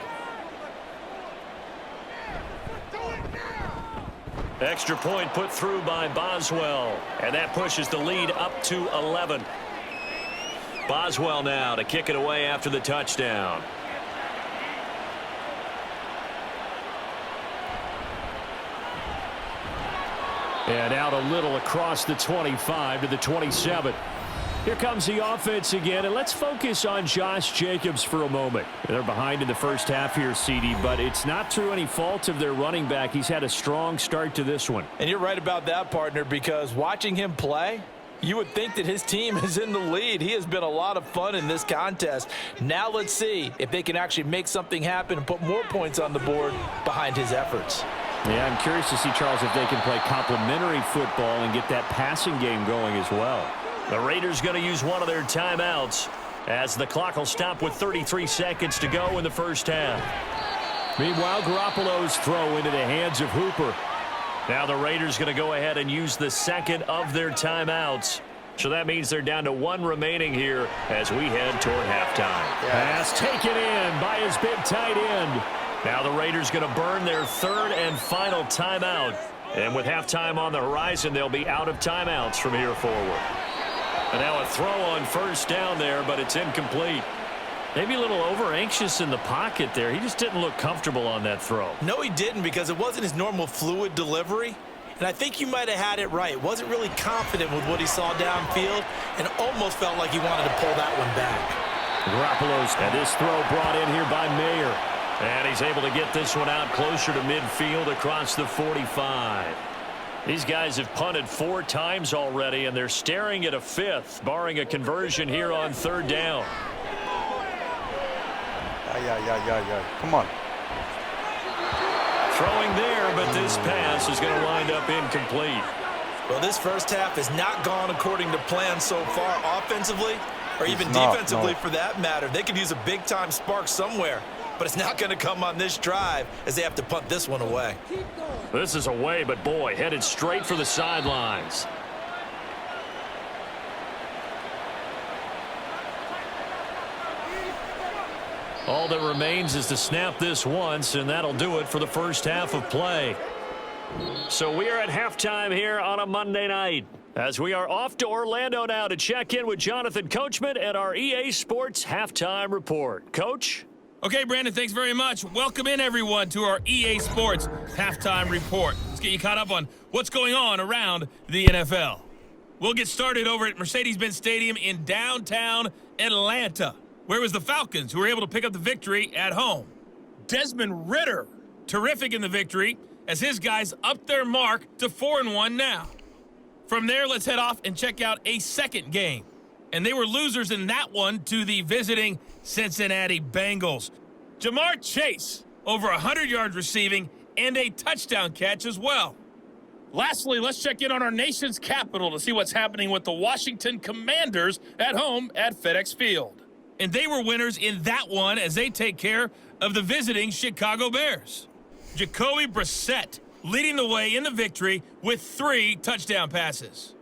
Extra point put through by Boswell, and that pushes the lead up to 11. Boswell now to kick it away after the touchdown. And out a little across the 25 to the 27. Here comes the offense again, and let's focus on Josh Jacobs for a moment. They're behind in the first half here, CD, but it's not through any fault of their running back. He's had a strong start to this one. And you're right about that, partner, because watching him play, you would think that his team is in the lead. He has been a lot of fun in this contest. Now let's see if they can actually make something happen and put more points on the board behind his efforts. Yeah, I'm curious to see, Charles, if they can play complementary football and get that passing game going as well. The Raiders going to use one of their timeouts as the clock will stop with 33 seconds to go in the first half. Meanwhile, Garoppolo's throw into the hands of Hooper. Now the Raiders going to go ahead and use the second of their timeouts. So that means they're down to 1 remaining here as we head toward halftime. Pass taken in by his big tight end. Now the Raiders going to burn their 3rd and final timeout. And with halftime on the horizon, they'll be out of timeouts from here forward. And now a throw on first down there, but it's incomplete. Maybe a little over-anxious in the pocket there. He just didn't look comfortable on that throw. No, he didn't, because it wasn't his normal fluid delivery. And I think you might have had it right. Wasn't really confident with what he saw downfield and almost felt like he wanted to pull that one back. Garoppolo's and this throw brought in here by Mayer. And he's able to get this one out closer to midfield across the 45. These guys have punted 4 times already, and they're staring at a 5th, barring a conversion here on 3rd down. Come on. Throwing there, but this pass is going to wind up incomplete. Well, this first half has not gone according to plan so far offensively, or even defensively for that matter. They could use a big-time spark somewhere, but it's not going to come on this drive as they have to punt this one away. This is away, but boy, headed straight for the sidelines. All that remains is to snap this once, and that'll do it for the first half of play. So we are at halftime here on a Monday night, as we are off to Orlando now to check in with Jonathan Coachman at our EA Sports Halftime Report. Coach? Okay, Brandon, thanks very much. Welcome in, everyone, to our EA Sports Halftime Report. Let's get you caught up on what's going on around the NFL. We'll get started over at Mercedes-Benz Stadium in downtown Atlanta, where it was the Falcons who were able to pick up the victory at home. Desmond Ridder, terrific in the victory, as his guys upped their mark to 4-1 now. From there, let's head off and check out a second game. And they were losers in that one to the visiting Cincinnati Bengals. Jamar Chase, over 100 yards receiving and a touchdown catch as well. Lastly, let's check in on our nation's capital to see what's happening with the Washington Commanders at home at FedEx Field. And they were winners in that one as they take care of the visiting Chicago Bears. Jacoby Brissett leading the way in the victory with 3 touchdown passes.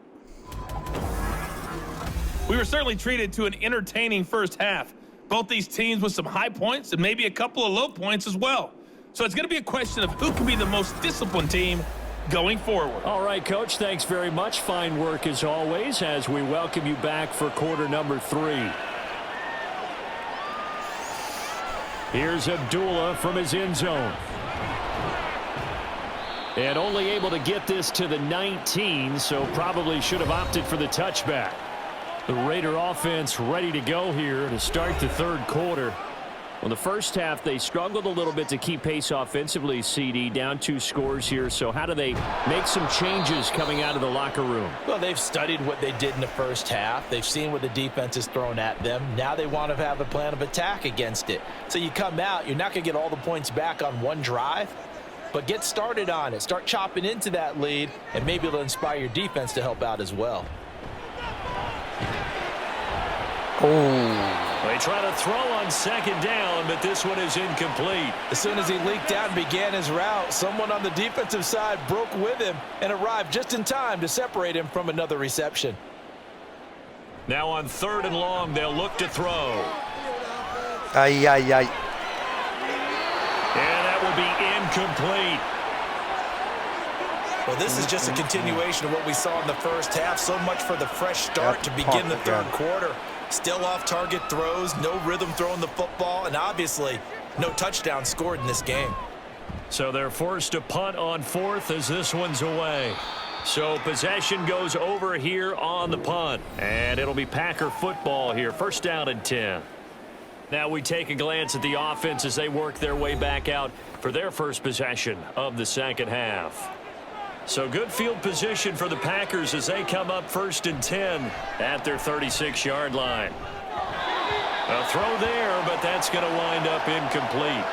We were certainly treated to an entertaining first half. Both these teams with some high points and maybe a couple of low points as well. So it's going to be a question of who can be the most disciplined team going forward. All right, Coach, thanks very much. Fine work as always as we welcome you back for quarter number 3. Here's Abdullah from his end zone. And only able to get this to the 19, so probably should have opted for the touchback. The Raider offense ready to go here to start the 3rd quarter. Well, the first half, they struggled a little bit to keep pace offensively, CD, down 2 scores here. So how do they make some changes coming out of the locker room? Well, they've studied what they did in the first half. They've seen what the defense has thrown at them. Now they want to have a plan of attack against it. So you come out, you're not going to get all the points back on one drive, but get started on it. Start chopping into that lead, and maybe it'll inspire your defense to help out as well. They try to throw on 2nd down, but this one is incomplete. As soon as he leaked out and began his route, someone on the defensive side broke with him and arrived just in time to separate him from another reception. Now on 3rd and long, they'll look to throw. And that will be incomplete. Well, this is just a continuation of what we saw in the first half. So much for the fresh start to begin the 3rd quarter. Still off-target throws, no rhythm throwing the football, and obviously no touchdown scored in this game. So they're forced to punt on 4th as this one's away. So possession goes over here on the punt, and it'll be Packer football here. 1st down and 10. Now we take a glance at the offense as they work their way back out for their first possession of the 2nd half. So good field position for the Packers as they come up 1st and 10 at their 36-yard line. A throw there, but that's going to wind up incomplete.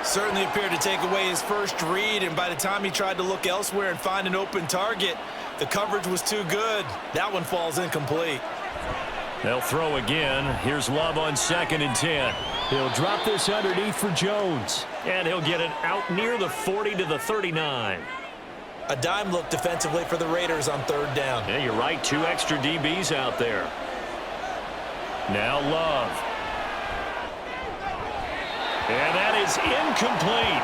Certainly appeared to take away his first read, and by the time he tried to look elsewhere and find an open target, the coverage was too good. That one falls incomplete. They'll throw again. Here's Love on 2nd and 10. He'll drop this underneath for Jones, and he'll get it out near the 40 to the 39. A dime look defensively for the Raiders on 3rd down. Yeah, you're right. 2 extra DBs out there. Now Love. And that is incomplete.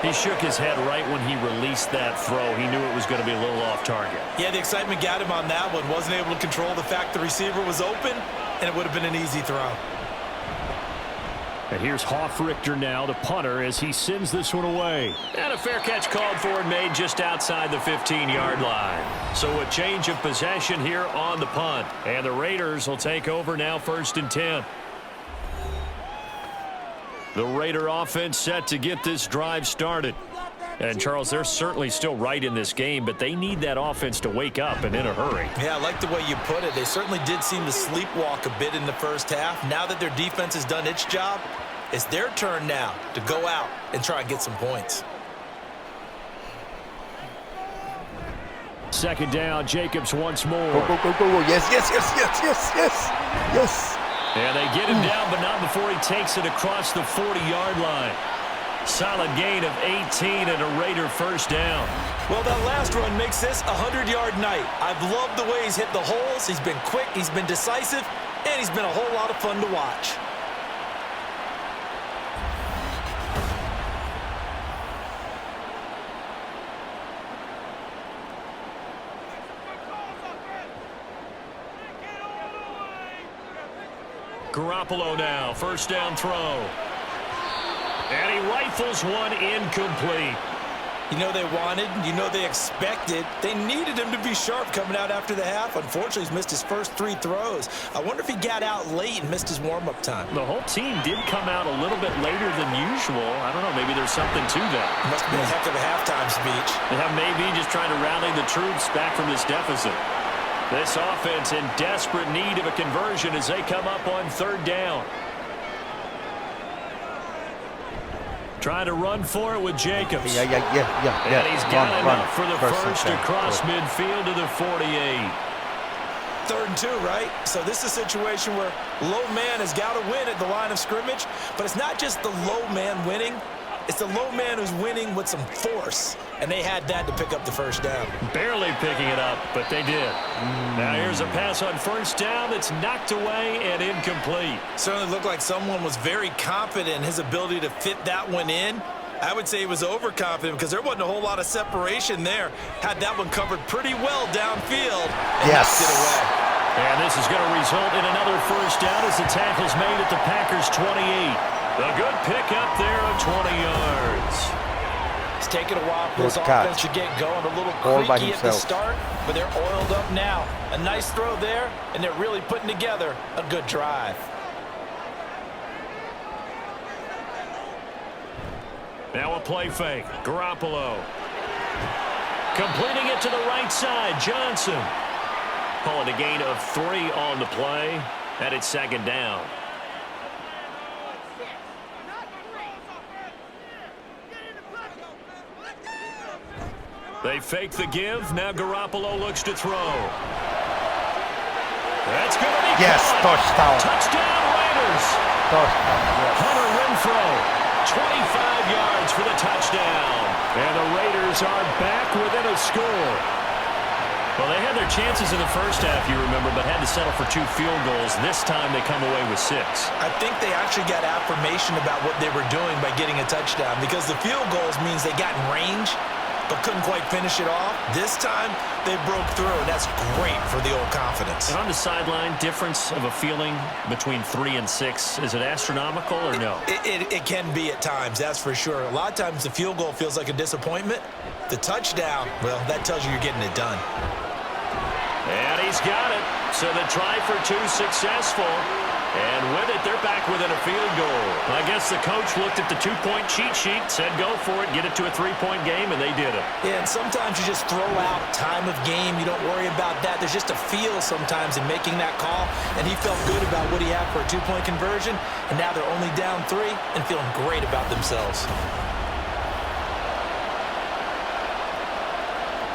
He shook his head right when he released that throw. He knew it was going to be a little off target. Yeah, the excitement got him on that one. Wasn't able to control the fact the receiver was open, and it would have been an easy throw. And here's Hoffrichter now, the punter, as he sends this one away. And a fair catch called for and made just outside the 15-yard line. So a change of possession here on the punt. And the Raiders will take over now 1st and 10. The Raider offense set to get this drive started. And, Charles, they're certainly still right in this game, but they need that offense to wake up and in a hurry. Yeah, I like the way you put it. They certainly did seem to sleepwalk a bit in the first half. Now that their defense has done its job, it's their turn now to go out and try and get some points. 2nd down, Jacobs once more. Go. Yes. And they get him down, but not before he takes it across the 40-yard line. Solid gain of 18 and a Raider 1st down. Well, that last run makes this a 100-yard night. I've loved the way he's hit the holes. He's been quick, he's been decisive, and he's been a whole lot of fun to watch. Garoppolo now, 1st down throw. And he rifles one incomplete. You know they wanted, you know they expected. They needed him to be sharp coming out after the half. Unfortunately, he's missed his first 3 throws. I wonder if he got out late and missed his warm-up time. The whole team did come out a little bit later than usual. I don't know, maybe there's something to that. Must have been a heck of a halftime speech. Yeah, maybe just trying to rally the troops back from this deficit. This offense in desperate need of a conversion as they come up on 3rd down. Trying to run for it with Jacobs. Yeah. And he's got enough for the first down. across midfield to the 48. 3rd and 2, right? So this is a situation where low man has got to win at the line of scrimmage, but it's not just the low man winning. It's the low man who's winning with some force, and they had that to pick up the 1st down. Barely picking it up, but they did. Now here's a pass on 1st down that's knocked away and incomplete. Certainly looked like someone was very confident in his ability to fit that one in. I would say he was overconfident because there wasn't a whole lot of separation there. Had that one covered pretty well downfield and knocked it away. And this is going to result in another 1st down as the tackle's made at the Packers' 28. A good pickup there of 20 yards. It's taken a while for this Good catch. offense to get going. A little All by creaky at the himself. start, but they're oiled up now. A nice throw there, and they're really putting together a good drive. Now a play fake. Garoppolo. Completing it to the right side. Johnson. Calling a gain of 3 on the play. And it's 2nd down. They fake the give. Now Garoppolo looks to throw. That's going to be caught. Touchdown. Touchdown Raiders. Touchdown, yes. Hunter Renfrow, 25 yards for the touchdown. And the Raiders are back within a score. Well, they had their chances in the first half, you remember, but had to settle for 2 field goals. This time they come away with 6. I think they actually got affirmation about what they were doing by getting a touchdown because the field goals means they got in range but couldn't quite finish it off. This time, they broke through, and that's great for the old confidence. And on the sideline, difference of a feeling between 3 and 6, is it astronomical or no? It can be at times, that's for sure. A lot of times the field goal feels like a disappointment. The touchdown, well, that tells you you're getting it done. And he's got it. So the try for 2 successful. And with it, they're back within a field goal. I guess the coach looked at the 2-point cheat sheet, said go for it, get it to a 3-point game, and they did it. Yeah, and sometimes you just throw out time of game. You don't worry about that. There's just a feel sometimes in making that call, and he felt good about what he had for a 2-point conversion, and now they're only down 3 and feeling great about themselves.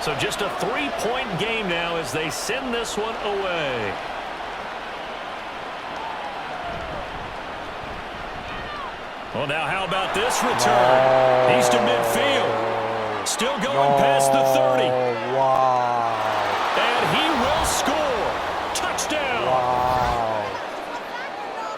So just a 3-point game now as they send this one away. Well, now how about this return? He's to midfield. Still going past the 30. Wow. And he will score. Touchdown. Wow.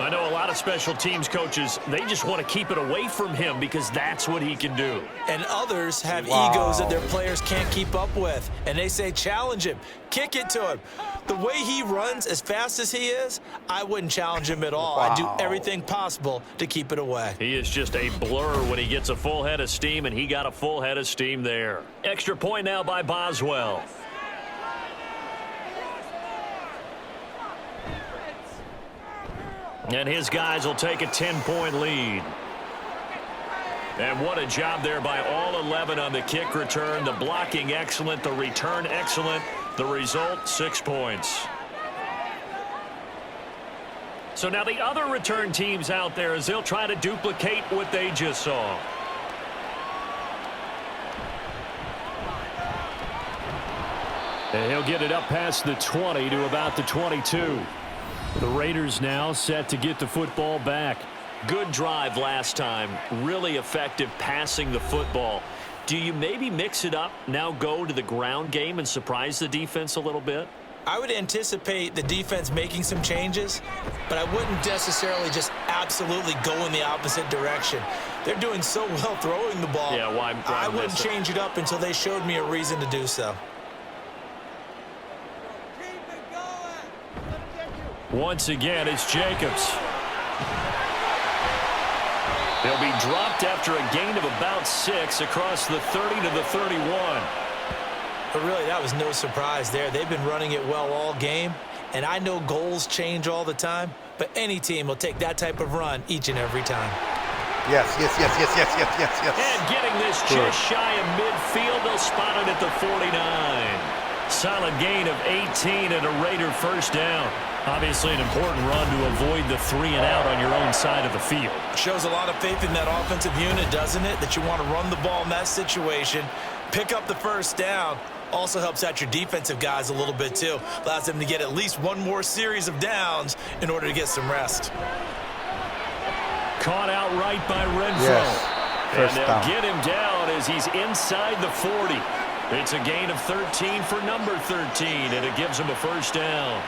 I know a lot of special teams coaches, they just want to keep it away from him because that's what he can do. And others have egos that their players can't keep up with. And they say, challenge him, kick it to him. The way he runs as fast as he is, I wouldn't challenge him at all. I'd do everything possible to keep it away. He is just a blur when he gets a full head of steam, and he got a full head of steam there. Extra point now by Boswell. And his guys will take a 10-point lead. And what a job there by all 11 on the kick return. The blocking excellent, the return excellent. The result, 6 points. So now the other return teams out there as they'll try to duplicate what they just saw. And he'll get it up past the 20 to about the 22. The Raiders now set to get the football back. Good drive last time. Really effective passing the football. Do you maybe mix it up, now go to the ground game and surprise the defense a little bit? I would anticipate the defense making some changes, but I wouldn't necessarily just absolutely go in the opposite direction. They're doing so well throwing the ball. Yeah, why I wouldn't change it up until they showed me a reason to do so. Once again, it's Jacobs. They'll be dropped after a gain of about 6 across the 30 to the 31. But really, that was no surprise there. They've been running it well all game, and I know goals change all the time, but any team will take that type of run each and every time. Yes. And getting this just shy of midfield, they'll spot it at the 49. Solid gain of 18 and a Raider first down. Obviously an important run to avoid the 3-and-out on your own side of the field. Shows a lot of faith in that offensive unit, doesn't it? That you want to run the ball in that situation, pick up the first down. Also helps out your defensive guys a little bit too. Allows them to get at least one more series of downs in order to get some rest. Caught outright by Renfro. Yes. First and they'll down. get him down as he's inside the 40. It's a gain of 13 for number 13, and it gives him a first down.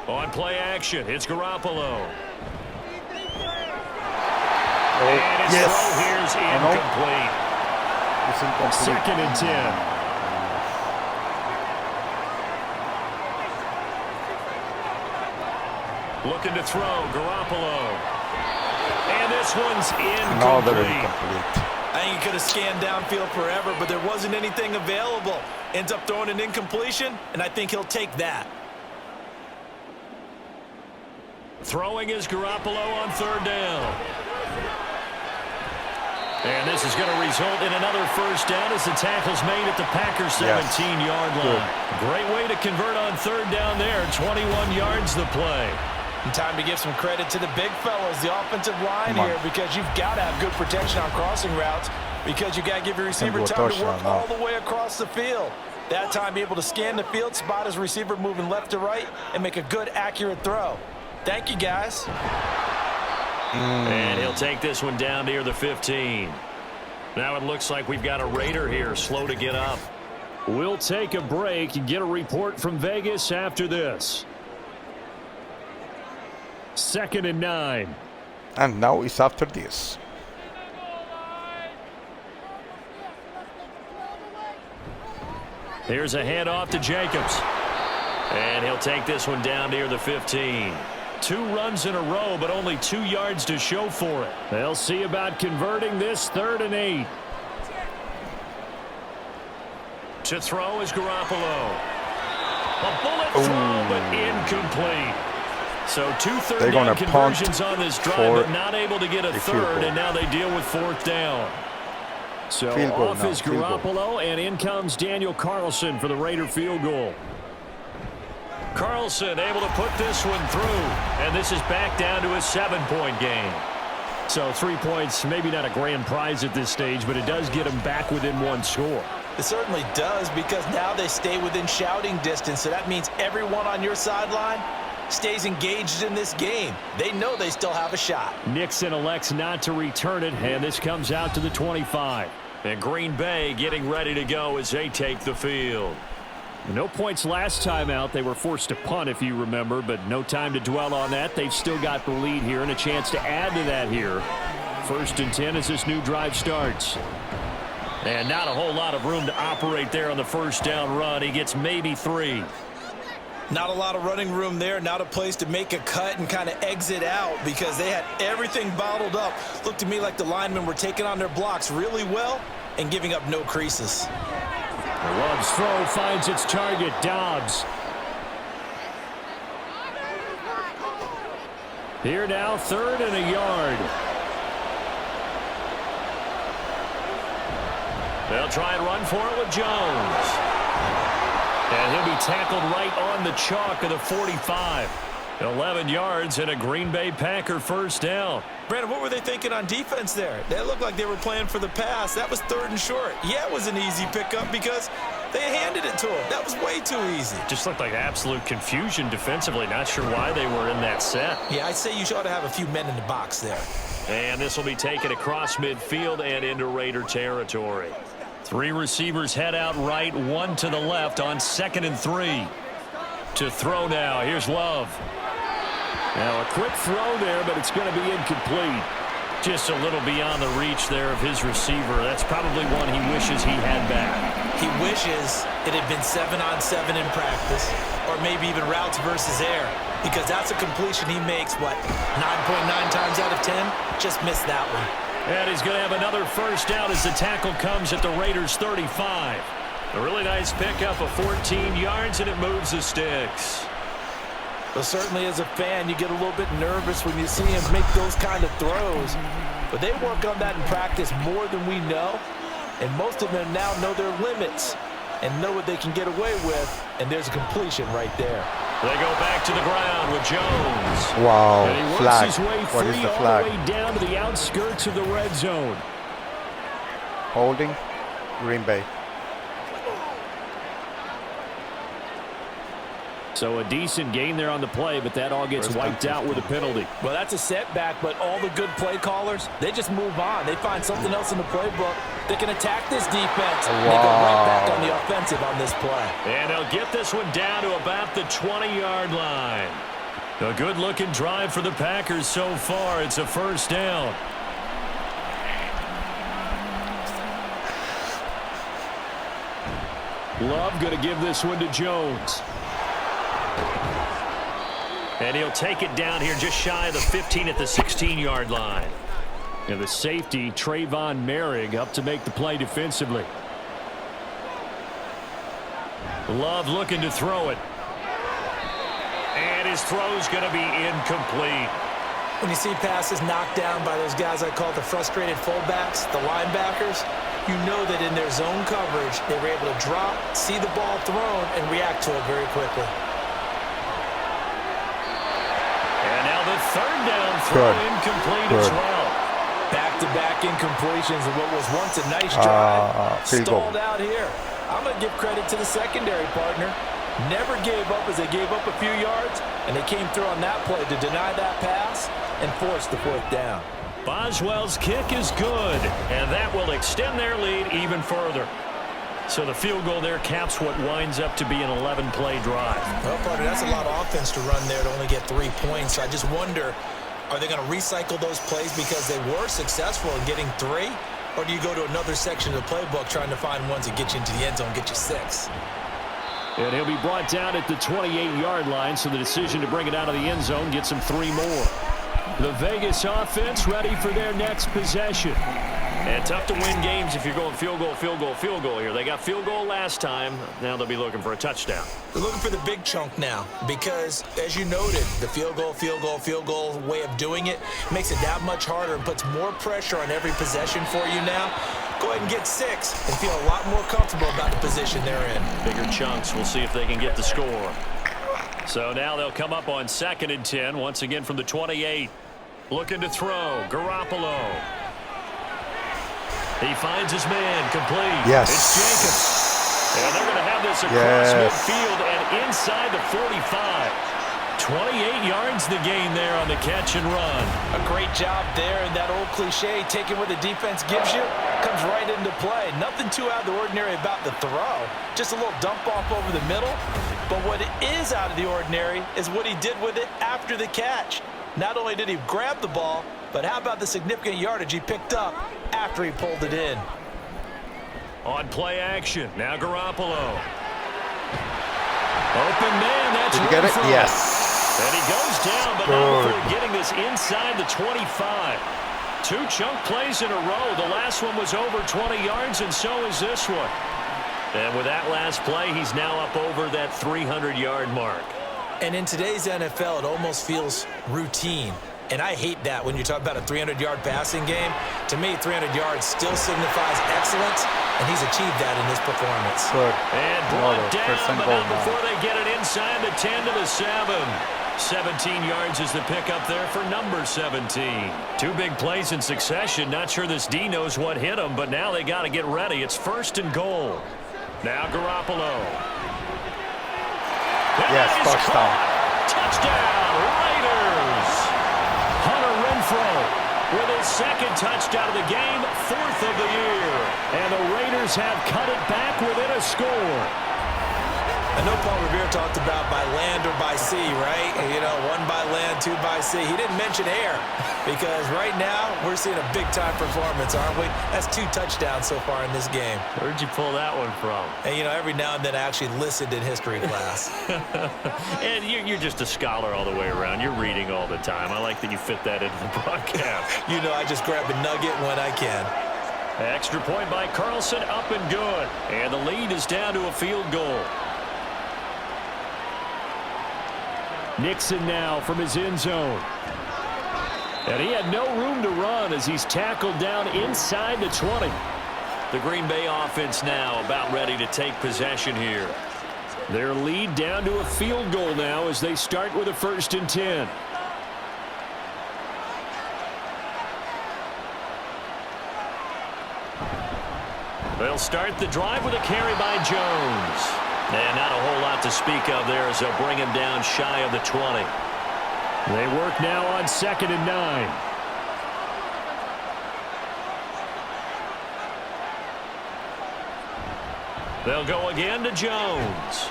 On play action, it's Garoppolo. And his throw here's incomplete. It's incomplete. 2nd and 10. Looking to throw, Garoppolo. And this one's Another incomplete. incomplete. I think he could have scanned downfield forever, but there wasn't anything available. Ends up throwing an incompletion, and I think he'll take that. Throwing is Garoppolo on 3rd down. And this is going to result in another first down as the tackle's made at the Packers 17-yard line. Great way to convert on 3rd down there. 21 yards the play. And time to give some credit to the big fellas, the offensive line here, because you've got to have good protection on crossing routes because you got to give your receiver time to work all the way across the field. That time be able to scan the field, spot his receiver moving left to right, and make a good, accurate throw. Thank you, guys. And he'll take this one down near the 15. Now it looks like we've got a Raider here, slow to get up. We'll take a break and get a report from Vegas after this. 2nd and 9. And now it's after this. Here's a handoff to Jacobs. And he'll take this one down near the 15. 2 runs in a row, but only 2 yards to show for it. They'll see about converting this 3rd and 8. To throw is Garoppolo. A bullet throw, but incomplete. So 2 third down conversions on this drive, but not able to get a 3rd, and now they deal with 4th down. So off is Garoppolo, and in comes Daniel Carlson for the Raider field goal. Carlson able to put this one through, and this is back down to a 7-point game. So 3 points, maybe not a grand prize at this stage, but it does get them back within 1 score. It certainly does, because now they stay within shouting distance, so that means everyone on your sideline stays engaged in this game. They know they still have a shot. Nixon elects not to return it, and this comes out to the 25. And Green Bay getting ready to go as they take the field. No points last time out. They were forced to punt, if you remember, but no time to dwell on that. They've still got the lead here and a chance to add to that here. 1st and 10 as this new drive starts. And not a whole lot of room to operate there on the first down run. He gets maybe 3. Not a lot of running room there, not a place to make a cut and kind of exit out because they had everything bottled up. Looked to me like the linemen were taking on their blocks really well and giving up no creases. Love's throw finds its target, Dobbs. Here now, 3rd and a yard. They'll try and run for it with Jones. And he'll be tackled right on the chalk of the 45. 11 yards and a Green Bay Packer first down. Brandon, what were they thinking on defense there? They looked like they were playing for the pass. That was 3rd and short. Yeah, it was an easy pickup because they handed it to him. That was way too easy. Just looked like absolute confusion defensively. Not sure why they were in that set. Yeah, I'd say you ought to have a few men in the box there. And this will be taken across midfield and into Raider territory. 3 receivers head out right, 1 to the left on 2nd and 3. To throw now, here's Love. Now a quick throw there, but it's going to be incomplete. Just a little beyond the reach there of his receiver. That's probably one he wishes he had back. He wishes it had been 7-on-7 in practice, or maybe even routes versus air, because that's a completion he makes, what, 9.9 times out of 10? Just missed that one. And he's going to have another first down as the tackle comes at the Raiders' 35. A really nice pickup of 14 yards, and it moves the sticks. Well, certainly as a fan, you get a little bit nervous when you see him make those kind of throws. But they work on that in practice more than we know. And most of them now know their limits and know what they can get away with. And there's a completion right there. They go back to the ground with Jones. Wow, and he works flag. his way What is free the all flag? the way down to the outskirts of the red zone. Holding, Green Bay. So a decent gain there on the play, but that all gets wiped out with a penalty. Well, that's a setback, but all the good play callers, they just move on. They find something else in the playbook. They can attack this defense. Wow. They go right back on the offensive on this play. And they'll get this one down to about the 20-yard line. A good-looking drive for the Packers so far. It's a first down. Love going to give this one to Jones. And he'll take it down here just shy of the 15 at the 16-yard line. And the safety, Trayvon Merrick, up to make the play defensively. Love looking to throw it. And his throw's going to be incomplete. When you see passes knocked down by those guys I call the frustrated fullbacks, the linebackers, you know that in their zone coverage, they were able to drop, see the ball thrown, and react to it very quickly. And now the third down throw incomplete as well. Back-to-back incompletions of what was once a nice drive. Stalled out here. I'm going to give credit to the secondary partner. Never gave up as they gave up a few yards, and they came through on that play to deny that pass and force the 4th down. Boswell's kick is good, and that will extend their lead even further. So the field goal there caps what winds up to be an 11-play drive. Well, partner, that's a lot of offense to run there to only get 3 points. So I just wonder, are they going to recycle those plays because they were successful in getting 3? Or do you go to another section of the playbook trying to find ones that get you into the end zone, get you 6? And he'll be brought down at the 28-yard line, so the decision to bring it out of the end zone gets him 3 more. The Vegas offense ready for their next possession. And tough to win games if you're going field goal, field goal, field goal here. They got field goal last time. Now they'll be looking for a touchdown. They're looking for the big chunk now because, as you noted, the field goal way of doing it makes it that much harder and puts more pressure on every possession for you now. Go ahead and get 6 and feel a lot more comfortable about the position they're in. Bigger chunks. We'll see if they can get the score. So now they'll come up on 2nd and 10, once again from the 28. Looking to throw. Garoppolo. He finds his man. Complete. Yes. It's Jacobs. And they're going to have this across midfield and inside the 45. 28 yards the gain there on the catch and run. A great job there, and that old cliche, taking what the defense gives you, comes right into play. Nothing too out of the ordinary about the throw. Just a little dump off over the middle. But what is out of the ordinary is what he did with it after the catch. Not only did he grab the ball, but how about the significant yardage he picked up after he pulled it in? On play action, now Garoppolo. Open man, that's Did you get it? Renfrow. Yes. And he goes down, but not before getting this inside the 25. 2 chunk plays in a row. The last one was over 20 yards, and so is this one. And with that last play, he's now up over that 300-yard mark. And in today's NFL, it almost feels routine. And I hate that when you talk about a 300-yard passing game. To me, 300 yards still signifies excellence, and he's achieved that in this performance. Good. And brought down, First and but goal not now. before they get it inside the 10 to the 7. 17 yards is the pickup there for number 17. 2 big plays in succession. Not sure this D knows what hit him, but now they got to get ready. It's 1st and goal. Now Garoppolo. Yes, touchdown. Touchdown, Raiders. Hunter Renfrow with his 2nd touchdown of the game, 4th of the year. And the Raiders have cut it back within a score. I know Paul Revere talked about by land or by sea, right? You know, 1 by land, 2 by sea. He didn't mention air because right now we're seeing a big-time performance, aren't we? That's 2 touchdowns so far in this game. Where'd you pull that one from? And, you know, every now and then I actually listened in history class. And you're just a scholar all the way around. You're reading all the time. I like that you fit that into the broadcast. You know, I just grab a nugget when I can. Extra point by Carlson, up and good. And the lead is down to a field goal. Nixon now from his end zone. And he had no room to run as he's tackled down inside the 20. The Green Bay offense now about ready to take possession here. Their lead down to a field goal now as they start with a 1st and 10. They'll start the drive with a carry by Jones. And not a whole lot to speak of there as they'll bring him down shy of the 20. They work now on 2nd and 9. They'll go again to Jones.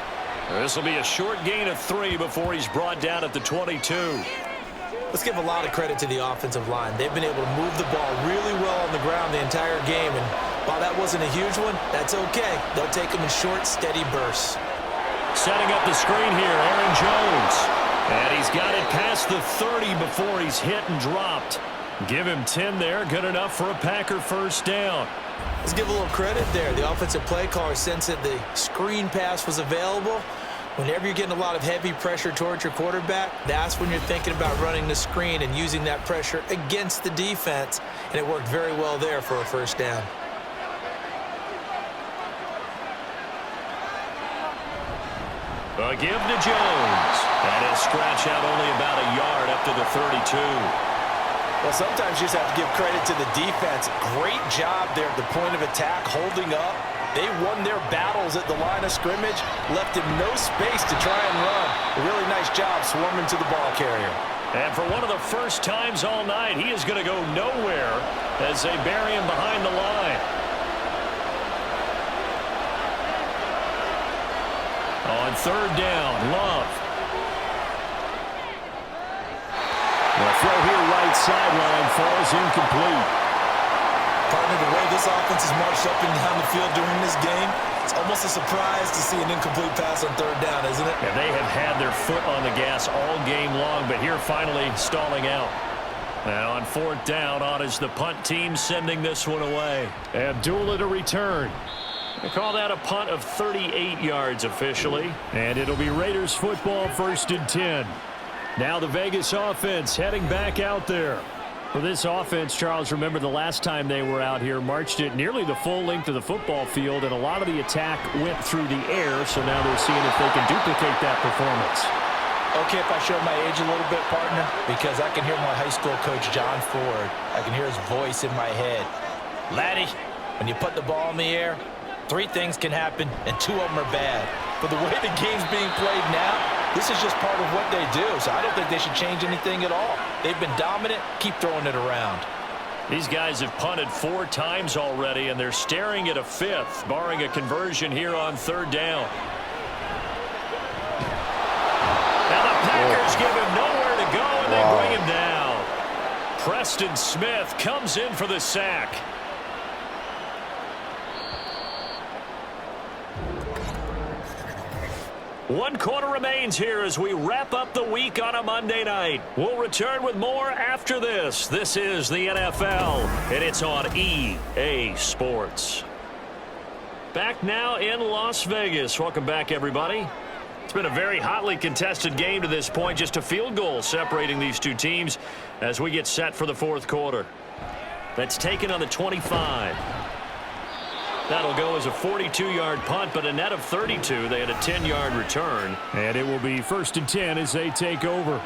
This will be a short gain of 3 before he's brought down at the 22. Let's give a lot of credit to the offensive line. They've been able to move the ball really well on the ground the entire game. And while that wasn't a huge one, that's okay. They'll take them in short, steady bursts. Setting up the screen here, Aaron Jones. And he's got it past the 30 before he's hit and dropped. Give him 10 there. Good enough for a Packer 1st down. Let's give a little credit there. The offensive play caller sensed that the screen pass was available. Whenever you're getting a lot of heavy pressure towards your quarterback, that's when you're thinking about running the screen and using that pressure against the defense. And it worked very well there for a 1st down. A give to Jones. And he'll scratch out only about a yard up to the 32. Well, sometimes you just have to give credit to the defense. Great job there at the point of attack, holding up. They won their battles at the line of scrimmage, left him no space to try and run. A really nice job swarming to the ball carrier. And for one of the first times all night, he is going to go nowhere as they bury him behind the line. On 3rd down, Love. The throw here right sideline falls incomplete. Partner, the way this offense has marched up and down the field during this game, it's almost a surprise to see an incomplete pass on 3rd down, isn't it? And they have had their foot on the gas all game long, but here finally stalling out. And on 4th down, on is the punt team sending this one away. Abdullah to return. They call that a punt of 38 yards officially. And it'll be Raiders football 1st and 10. Now the Vegas offense heading back out there. For this offense, Charles, remember the last time they were out here, marched it nearly the full length of the football field, and a lot of the attack went through the air, so now they're seeing if they can duplicate that performance. Okay, if I show my age a little bit, partner, because I can hear my high school coach, John Ford. I can hear his voice in my head. Laddie, when you put the ball in the air, 3 things can happen, and 2 of them are bad. But the way the game's being played now, this is just part of what they do, so I don't think they should change anything at all. They've been dominant. Keep throwing it around. These guys have punted 4 times already, and they're staring at a 5th, barring a conversion here on 3rd down. Now the Packers give him nowhere to go, and they bring him down. Preston Smith comes in for the sack. One quarter remains here as we wrap up the week on a Monday night. We'll return with more after this. This is the NFL, and it's on EA Sports. Back now in Las Vegas. Welcome back, everybody. It's been a very hotly contested game to this point. Just a field goal separating these two teams as we get set for the 4th quarter. That's taken on the 25. That'll go as a 42-yard punt, but a net of 32. They had a 10-yard return. And it will be 1st and 10 as they take over.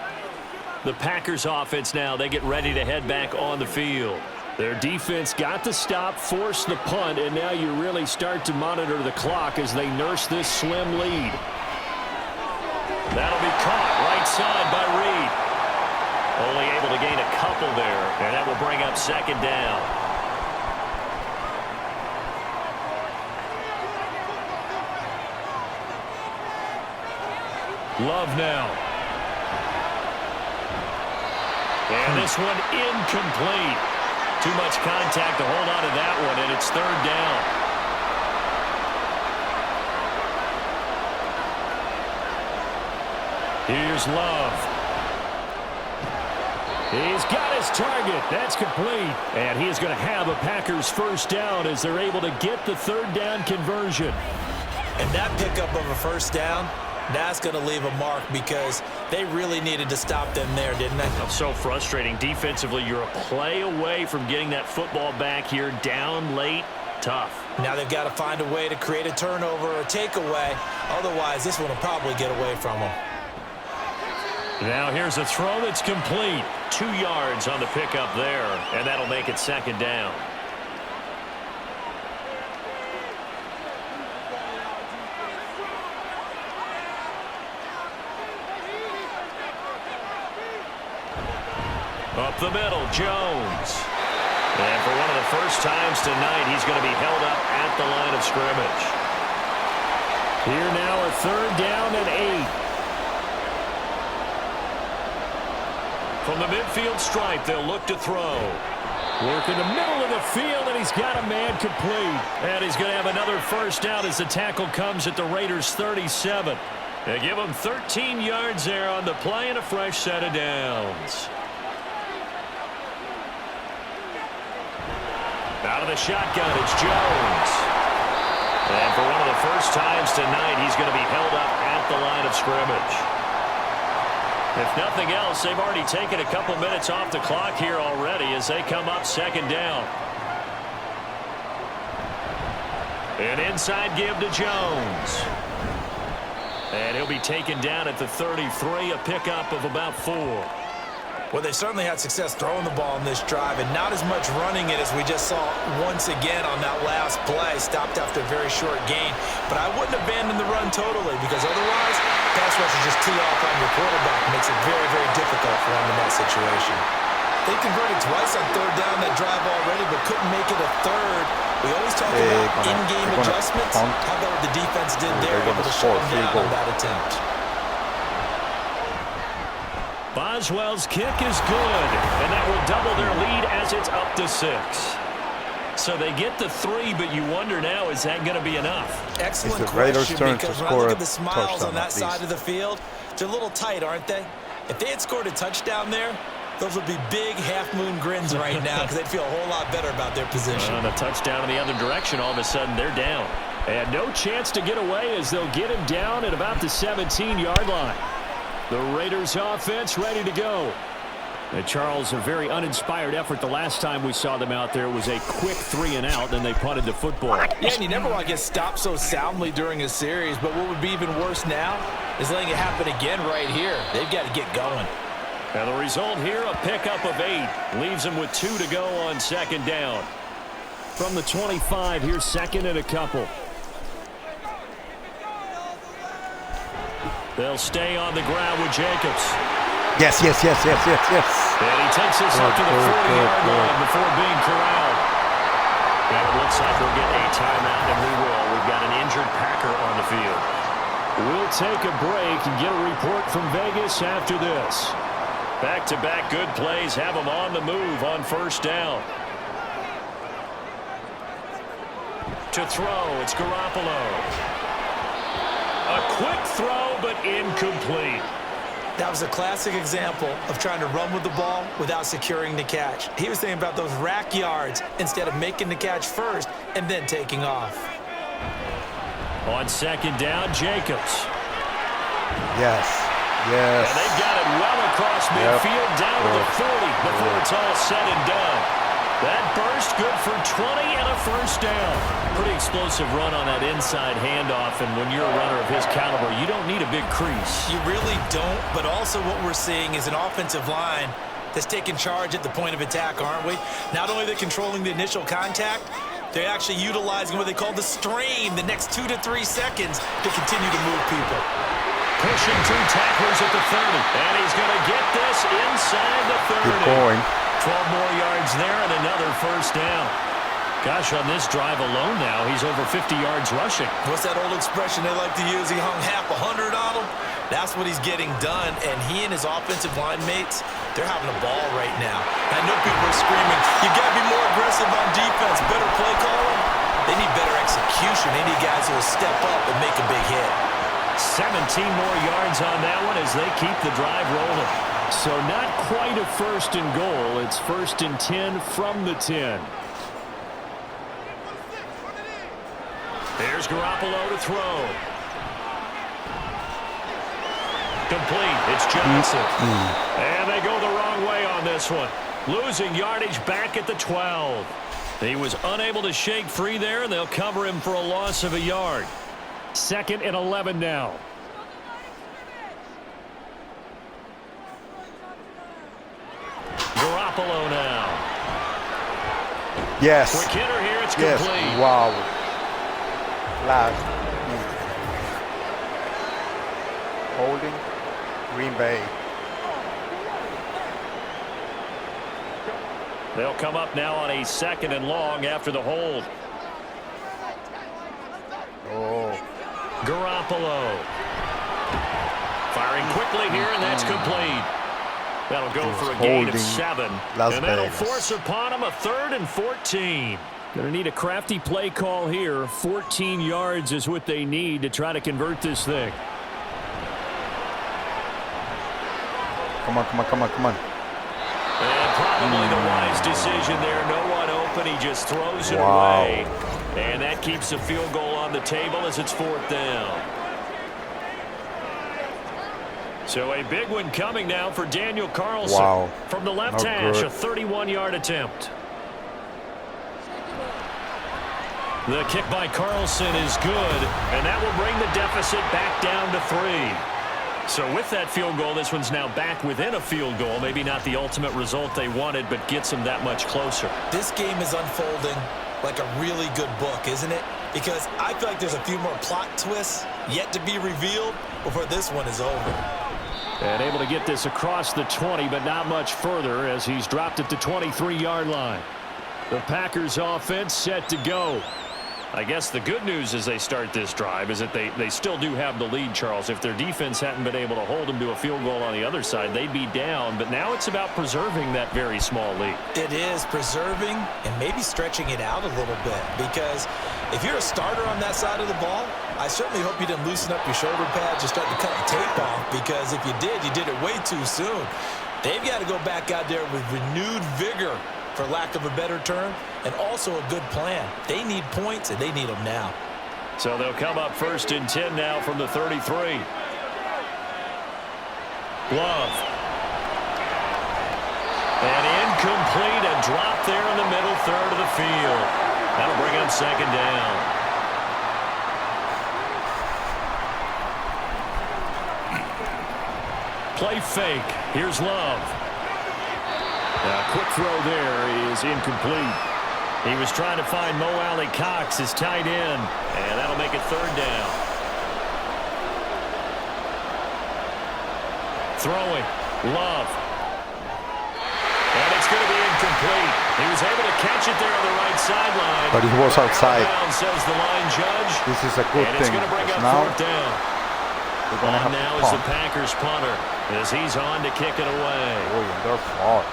The Packers offense now, they get ready to head back on the field. Their defense got the stop, forced the punt, and now you really start to monitor the clock as they nurse this slim lead. That'll be caught right side by Reed. Only able to gain a couple there, and that will bring up 2nd down. Love now. And this one incomplete. Too much contact to hold on to that one, and it's 3rd down. Here's Love. He's got his target. That's complete. And he is going to have a Packers 1st down as they're able to get the 3rd down conversion. And that pickup of a 1st down, that's going to leave a mark because they really needed to stop them there, didn't they? It's so frustrating. Defensively, you're a play away from getting that football back here. Down late, tough. Now they've got to find a way to create a turnover or a takeaway. Otherwise, this one will probably get away from them. Now here's a throw that's complete. 2 yards on the pickup there, and that'll make it 2nd down. Up the middle, Jones. And for one of the first times tonight, he's going to be held up at the line of scrimmage. Here now a 3rd down and 8. From the midfield stripe, they'll look to throw. Work in the middle of the field, and he's got a man complete. And he's going to have another 1st down as the tackle comes at the Raiders' 37. They give him 13 yards there on the play and a fresh set of downs. Out of the shotgun, it's Jones. And for one of the first times tonight, he's going to be held up at the line of scrimmage. If nothing else, they've already taken a couple minutes off the clock here already as they come up 2nd down. An inside give to Jones. And he'll be taken down at the 33, a pickup of about 4. Well, they certainly had success throwing the ball in this drive and not as much running it as we just saw once again on that last play. Stopped after a very short gain. But I wouldn't abandon the run totally because otherwise, pass rushers just tee off on your quarterback. It makes it very, very difficult for him in that situation. They converted twice on 3rd down that drive already, but couldn't make it a 3rd. We always talk about in-game adjustments. How about what the defense did there, able to shut them down on that attempt. Boswell's kick is good, and that will double their lead as it's up to 6. So they get the 3, but you wonder now, is that going to be enough? Excellent question, because when I look at the smiles on that side of the field, they're a little tight, aren't they? If they had scored a touchdown there, those would be big half-moon grins right now because they'd feel a whole lot better about their position. On a touchdown in the other direction, all of a sudden they're down. And no chance to get away as they'll get him down at about the 17-yard line. The Raiders offense ready to go. And Charles, a very uninspired effort the last time we saw them out there. It was a quick 3 and out, then they punted the football. Yeah, and you never want to get stopped so soundly during a series, but what would be even worse now is letting it happen again right here. They've got to get going. And the result here, a pickup of 8. Leaves them with 2 to go on 2nd down. From the 25, here's 2nd and a couple. They'll stay on the ground with Jacobs. Yes. And he takes us up to the 40-yard line before being corralled. And it looks like we'll get a timeout, and we will. We've got an injured Packer on the field. We'll take a break and get a report from Vegas after this. Back-to-back good plays have them on the move on first down. To throw, it's Garoppolo. A quick throw, but incomplete. That was a classic example of trying to run with the ball without securing the catch. He was thinking about those rack yards instead of making the catch first and then taking off. On second down, Jacobs. Yes. And they've got it well across midfield down to the 40 before it's all said and done. That burst good for 20 and a first down. Pretty explosive run on that inside handoff, and when you're a runner of his caliber, you don't need a big crease. You really don't, but also what we're seeing is an offensive line that's taking charge at the point of attack, aren't we? Not only are they controlling the initial contact, they're actually utilizing what they call the strain the next 2 to 3 seconds to continue to move people. Pushing through tacklers at the 30, and he's going to get this inside the 30. Good going. 12 more yards there and another first down. Gosh, on this drive alone now, he's over 50 yards rushing. What's that old expression they like to use? He hung half 100 on him. That's what he's getting done, and he and his offensive line mates, they're having a ball right now. I know people are screaming, you got to be more aggressive on defense, better play calling. They need better execution. They need guys who will step up and make a big hit. 17 more yards on that one as they keep the drive rolling. So not quite a first and goal. It's first and 10 from the 10. There's Garoppolo to throw. Complete. It's Johnson. And they go the wrong way on this one. Losing yardage back at the 12. He was unable to shake free there, and they'll cover him for a loss of a yard. Second and 11 now. Garoppolo now. Yes. Quick hitter here. It's Yes. complete. Wow. Last. Holding. Green Bay. They'll come up now on a second and long after the hold. Oh. Garoppolo. Firing quickly here, and that's complete. That'll go for a gain of 7. And that'll force upon him a 3rd and 14. Going to need a crafty play call here. 14 yards is what they need to try to convert this thing. Come on. And probably the wise decision there. No one open. He just throws it away. And that keeps the field goal on the table as it's 4th down. So a big one coming now for Daniel Carlson. Wow. From the left hash, a 31-yard attempt. The kick by Carlson is good, and that will bring the deficit back down to 3. So with that field goal, this one's now back within a field goal. Maybe not the ultimate result they wanted, but gets them that much closer. This game is unfolding like a really good book, isn't it? Because I feel like there's a few more plot twists yet to be revealed before this one is over. And able to get this across the 20, but not much further as he's dropped at the 23-yard line. The Packers offense set to go. I guess the good news as they start this drive is that they still do have the lead, Charles. If their defense hadn't been able to hold them to a field goal on the other side, they'd be down. But now it's about preserving that very small lead. It is preserving and maybe stretching it out a little bit, because if you're a starter on that side of the ball, I certainly hope you didn't loosen up your shoulder pads or start to cut the tape off, because if you did it way too soon. They've got to go back out there with renewed vigor, for lack of a better term, and also a good plan. They need points, and they need them now. So they'll come up 1st and 10 now from the 33. Love. And incomplete, a drop there in the middle third of the field. That'll bring up 2nd down. Play fake. Here's Love. A quick throw there is incomplete. He was trying to find Mo Alley Cox, his tight end, and that'll make it 3rd down. Throwing. Love. And it's going to be incomplete. He was able to catch it there on the right sideline. But he was outside. Says the line judge. This is a good and thing. It's going to bring up Now, fourth down. On now is the Packers punter as he's on to kick it away. Oh, and they're far.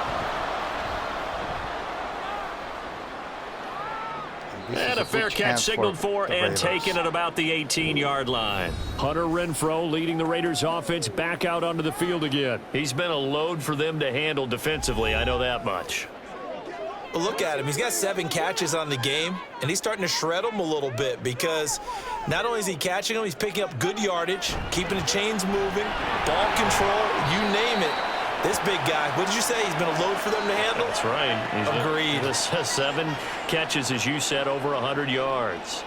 And a fair catch signaled for and taken at about the 18-yard line. Hunter Renfrow leading the Raiders offense back out onto the field again. He's been a load for them to handle defensively, I know that much. Well, look at him. He's got 7 catches on the game, and he's starting to shred them a little bit because not only is he catching them, he's picking up good yardage, keeping the chains moving, ball control, you name it. This big guy, what did you say? He's been a load for them to handle? That's right. Agreed. 7 catches, as you said, over 100 yards.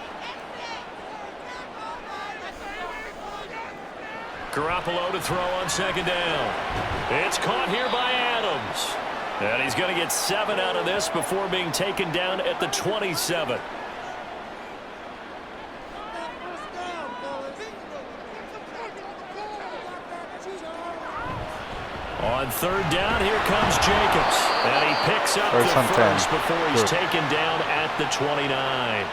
Garoppolo to throw on second down. It's caught here by Adams. And he's going to get 7 out of this before being taken down at the 27. On third down, here comes Jacobs. And he picks up the first before he's taken down at the 29.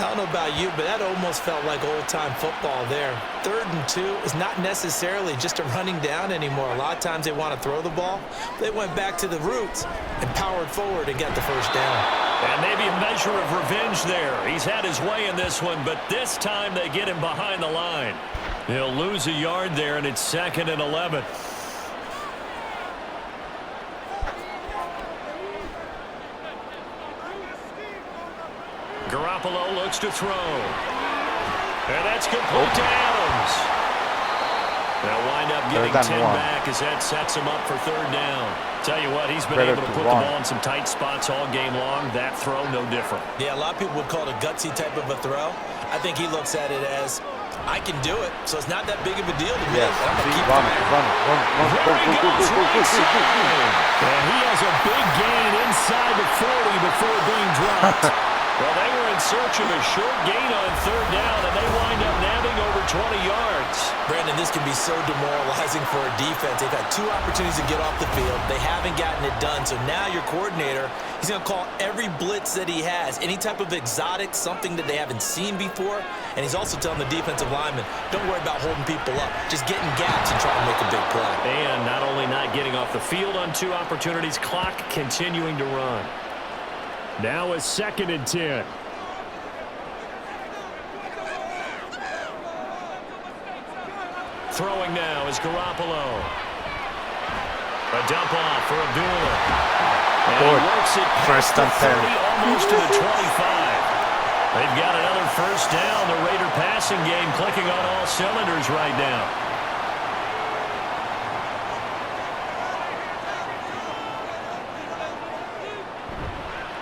I don't know about you, but that almost felt like old-time football there. 3rd and 2 is not necessarily just a running down anymore. A lot of times they want to throw the ball. They went back to the roots and powered forward and got the first down. And maybe a measure of revenge there. He's had his way in this one, but this time they get him behind the line. He'll lose a yard there, and it's 2nd and 11. Garoppolo looks to throw. And that's complete to Adams. They'll wind up getting 10 back as that sets him up for 3rd down. Tell you what, he's been able to put the ball in some tight spots all game long. That throw, no different. Yeah, a lot of people would call it a gutsy type of a throw. I think he looks at it as, I can do it, so it's not that big of a deal to me. Yes, I'm going to keep run. And he has a big gain inside the 40 before being dropped. Well, they were in search of a short gain on 3rd down, and they wind up nabbing over 20 yards. Brandon, this can be so demoralizing for a defense. They've had 2 opportunities to get off the field. They haven't gotten it done. So now your coordinator, he's going to call every blitz that he has, any type of exotic, something that they haven't seen before. And he's also telling the defensive lineman, don't worry about holding people up. Just get in gaps and try to make a big play. And not only not getting off the field on 2 opportunities, clock continuing to run. Now a 2nd and 10. Throwing now is Garoppolo. A dump off for Abdullah. And he works it past the 30, almost to the 25. They've got another first down. The Raider passing game clicking on all cylinders right now.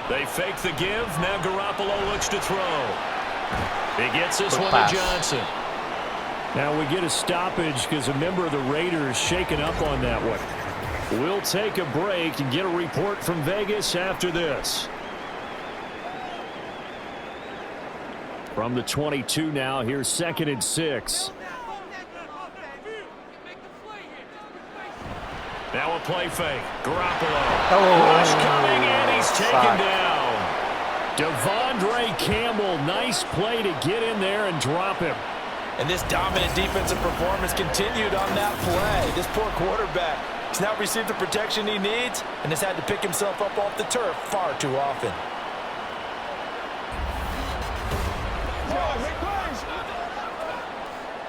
They fake the give. Now Garoppolo looks to throw. He gets this one to Johnson. Now we get a stoppage because a member of the Raiders shaken up on that one. We'll take a break and get a report from Vegas after this. From the 22 now, here's 2nd and 6. Now a play fake. Garoppolo. Rush coming, and he's taken down. Devondre Campbell, nice play to get in there and drop him. And this dominant defensive performance continued on that play. This poor quarterback has now received the protection he needs and has had to pick himself up off the turf far too often.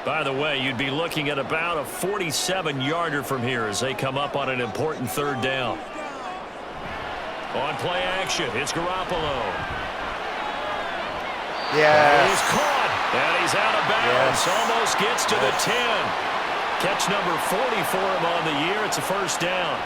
By the way, you'd be looking at about a 47-yarder from here as they come up on an important 3rd down. On play action, it's Garoppolo. Yeah. He's caught, and he's out of bounds. Almost gets to the 10. Catch number 40 for him on the year. It's a first down.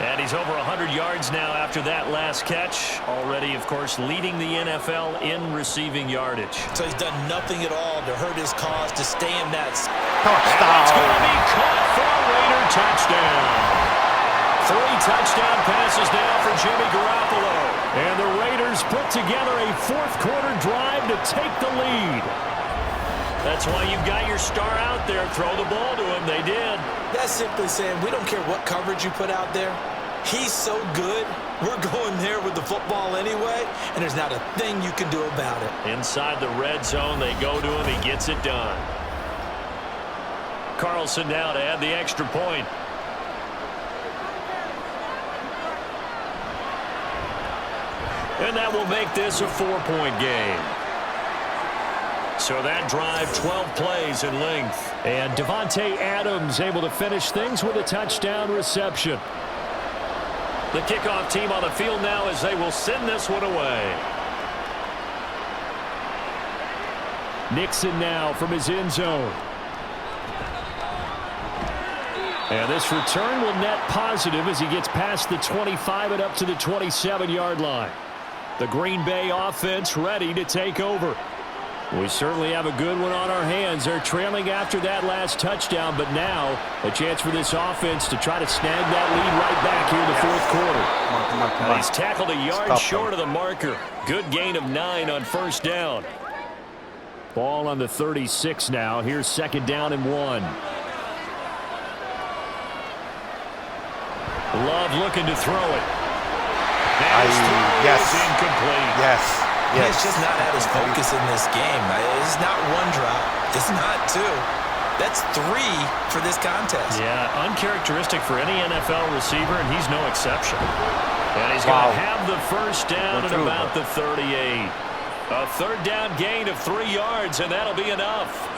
And he's over 100 yards now after that last catch. Already, of course, leading the NFL in receiving yardage. So he's done nothing at all to hurt his cause, to stay in that. Touchdown. It's going to be caught for a Raider touchdown. 3 touchdown passes now for Jimmy Garoppolo. And the Raiders put together a 4th quarter drive to take the lead. That's why you've got your star out there. Throw the ball to him. They did. That's simply saying we don't care what coverage you put out there. He's so good, we're going there with the football anyway, and there's not a thing you can do about it. Inside the red zone, they go to him. He gets it done. Carlson now to add the extra point. And that will make this a 4-point game. So that drive, 12 plays in length. And Devontae Adams able to finish things with a touchdown reception. The kickoff team on the field now as they will send this one away. Nixon now from his end zone. And this return will net positive as he gets past the 25 and up to the 27-yard line. The Green Bay offense ready to take over. We certainly have a good one on our hands. They're trailing after that last touchdown, but now a chance for this offense to try to snag that lead right back here in the fourth quarter. Come on. He's tackled a yard short of the marker. Good gain of 9 on first down. Ball on the 36 now. Here's second down and 1. Love looking to throw it. Yes. Is incomplete. Yes. He's just not at his focus in this game. It's not one drop. It's not 2. That's 3 for this contest. Yeah, uncharacteristic for any NFL receiver, and he's no exception. And he's going to have the first down at about the 38. A third down gain of 3 yards, and that'll be enough.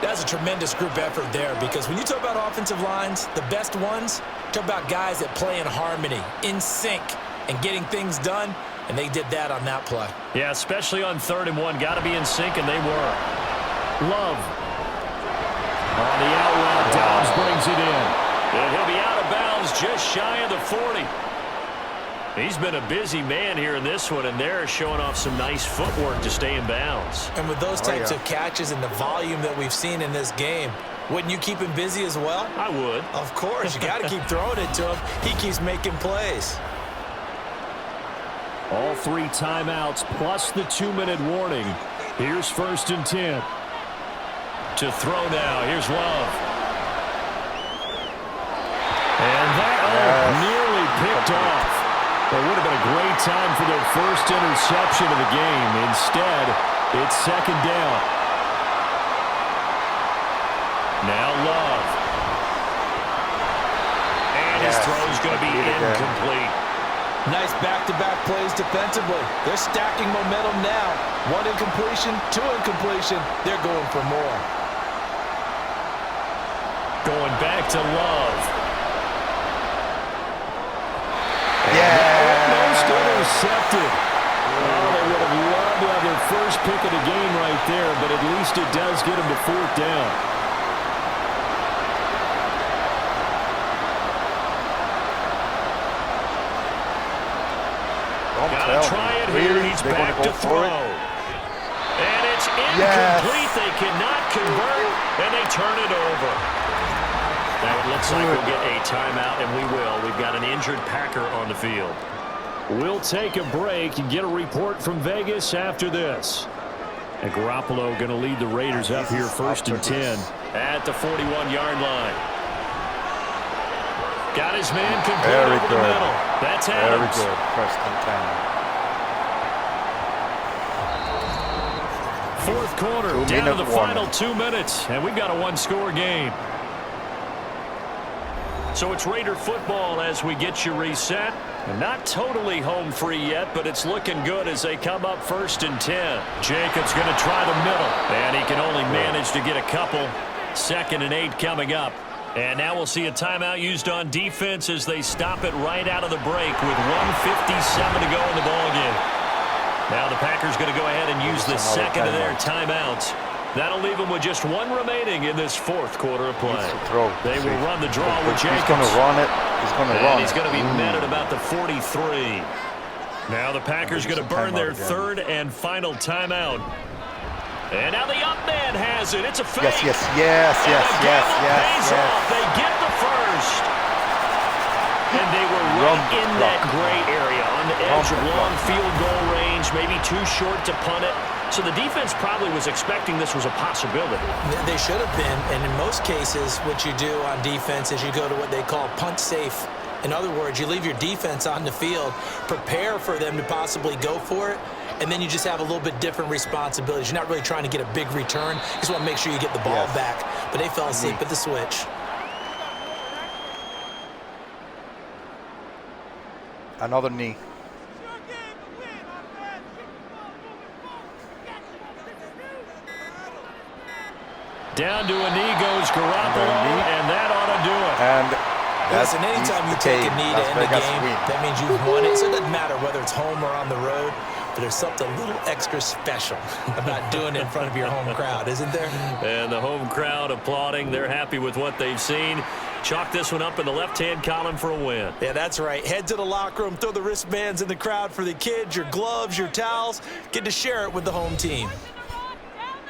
That's a tremendous group effort there, because when you talk about offensive lines, the best ones, talk about guys that play in harmony, in sync, and getting things done, and they did that on that play. Yeah, especially on 3rd and 1. Got to be in sync, and they were. Love. On the out route, Dobbs brings it in. And he'll be out of bounds just shy of the 40. He's been a busy man here in this one, and they're showing off some nice footwork to stay in bounds. And with those types of catches and the volume that we've seen in this game, wouldn't you keep him busy as well? I would. Of course. You got to keep throwing it to him. He keeps making plays. All 3 timeouts plus the 2-minute warning. Here's 1st and 10. To throw now. Here's Love. And that nearly picked off. It would have been a great time for their first interception of the game. Instead, it's second down. Now Love. And his throw's going to be incomplete. Nice back-to-back plays defensively. They're stacking momentum now. 1 incompletion, 2 incompletion. They're going for more. Going back to Love. Almost intercepted. Oh, they would have loved to have their first pick of the game right there, but at least it does get them to 4th down. Gotta try it here. He's back to throw. And it's incomplete. They cannot convert, and they turn it over. Now it looks like we'll get a timeout, and we will. We've got an injured Packer on the field. We'll take a break and get a report from Vegas after this. And Garoppolo going to lead the Raiders up here 1st and 10. At the 41-yard line. Got his man complete over the middle. That's Adams. Very good. 1st and 10. Fourth quarter, down to the final 2 minutes, and we've got a 1-score game. So it's Raider football as we get you reset. And not totally home free yet, but it's looking good as they come up 1st and 10. Jacobs going to try the middle, and he can only manage to get a couple. 2nd and 8 coming up. And now we'll see a timeout used on defense as they stop it right out of the break with 1:57 to go in the ballgame. Now the Packers going to go ahead and use the second of their timeouts. That'll leave them with just 1 remaining in this 4th quarter of play. They will run the draw with Jacobs. He's going to run it. He's going to run it. He's going to be met at about the 43. Now the Packers going to burn their 3rd and final timeout. And now the up man has it. It's a fake. Yes. They get the first. And they were right in that gray area on the edge of long field goal range. maybe too short to punt it. So the defense probably was expecting this was a possibility. They should have been, and in most cases, what you do on defense is you go to what they call punt safe. In other words, you leave your defense on the field, prepare for them to possibly go for it, and then you just have a little bit different responsibilities. You're not really trying to get a big return. You just want to make sure you get the ball back. But they fell asleep at the switch. Another knee. Down to a knee goes Garoppolo, and that ought to do it. And listen, anytime you take a knee to end the game, that means you've won it. So it doesn't matter whether it's home or on the road, but there's something a little extra special about doing it in front of your home crowd, isn't there? And the home crowd applauding. They're happy with what they've seen. Chalk this one up in the left-hand column for a win. Yeah, that's right. Head to the locker room, throw the wristbands in the crowd for the kids, your gloves, your towels. Get to share it with the home team.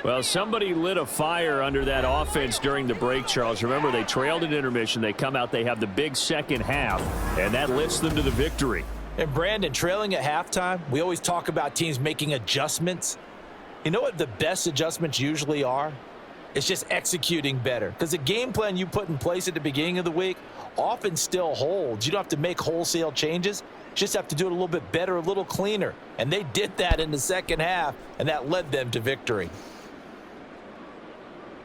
Well, somebody lit a fire under that offense during the break, Charles. Remember, they trailed at intermission. They come out, they have the big second half, and that lifts them to the victory. And, Brandon, trailing at halftime, we always talk about teams making adjustments. You know what the best adjustments usually are? It's just executing better. Because the game plan you put in place at the beginning of the week often still holds. You don't have to make wholesale changes. You just have to do it a little bit better, a little cleaner. And they did that in the second half, and that led them to victory.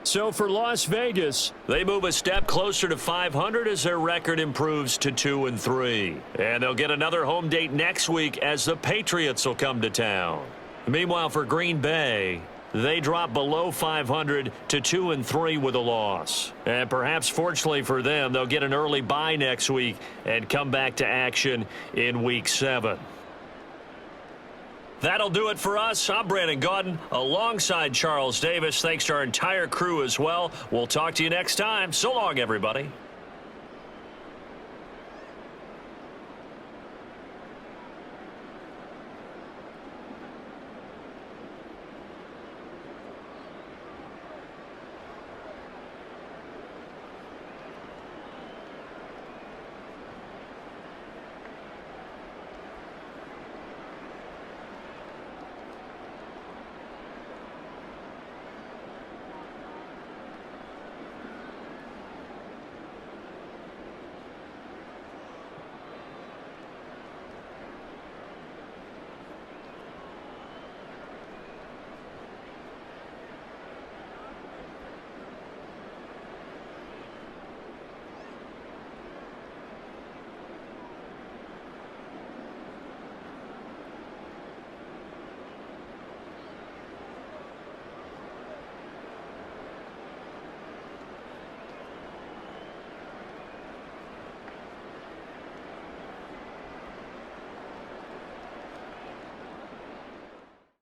So for Las Vegas, they move a step closer to 500 as their record improves to 2-3. And they'll get another home date next week as the Patriots will come to town. Meanwhile, for Green Bay, they drop below 500 to 2-3 with a loss. And perhaps fortunately for them, they'll get an early bye next week and come back to action in Week 7. That'll do it for us. I'm Brandon Gaudin alongside Charles Davis. Thanks to our entire crew as well. We'll talk to you next time. So long, everybody.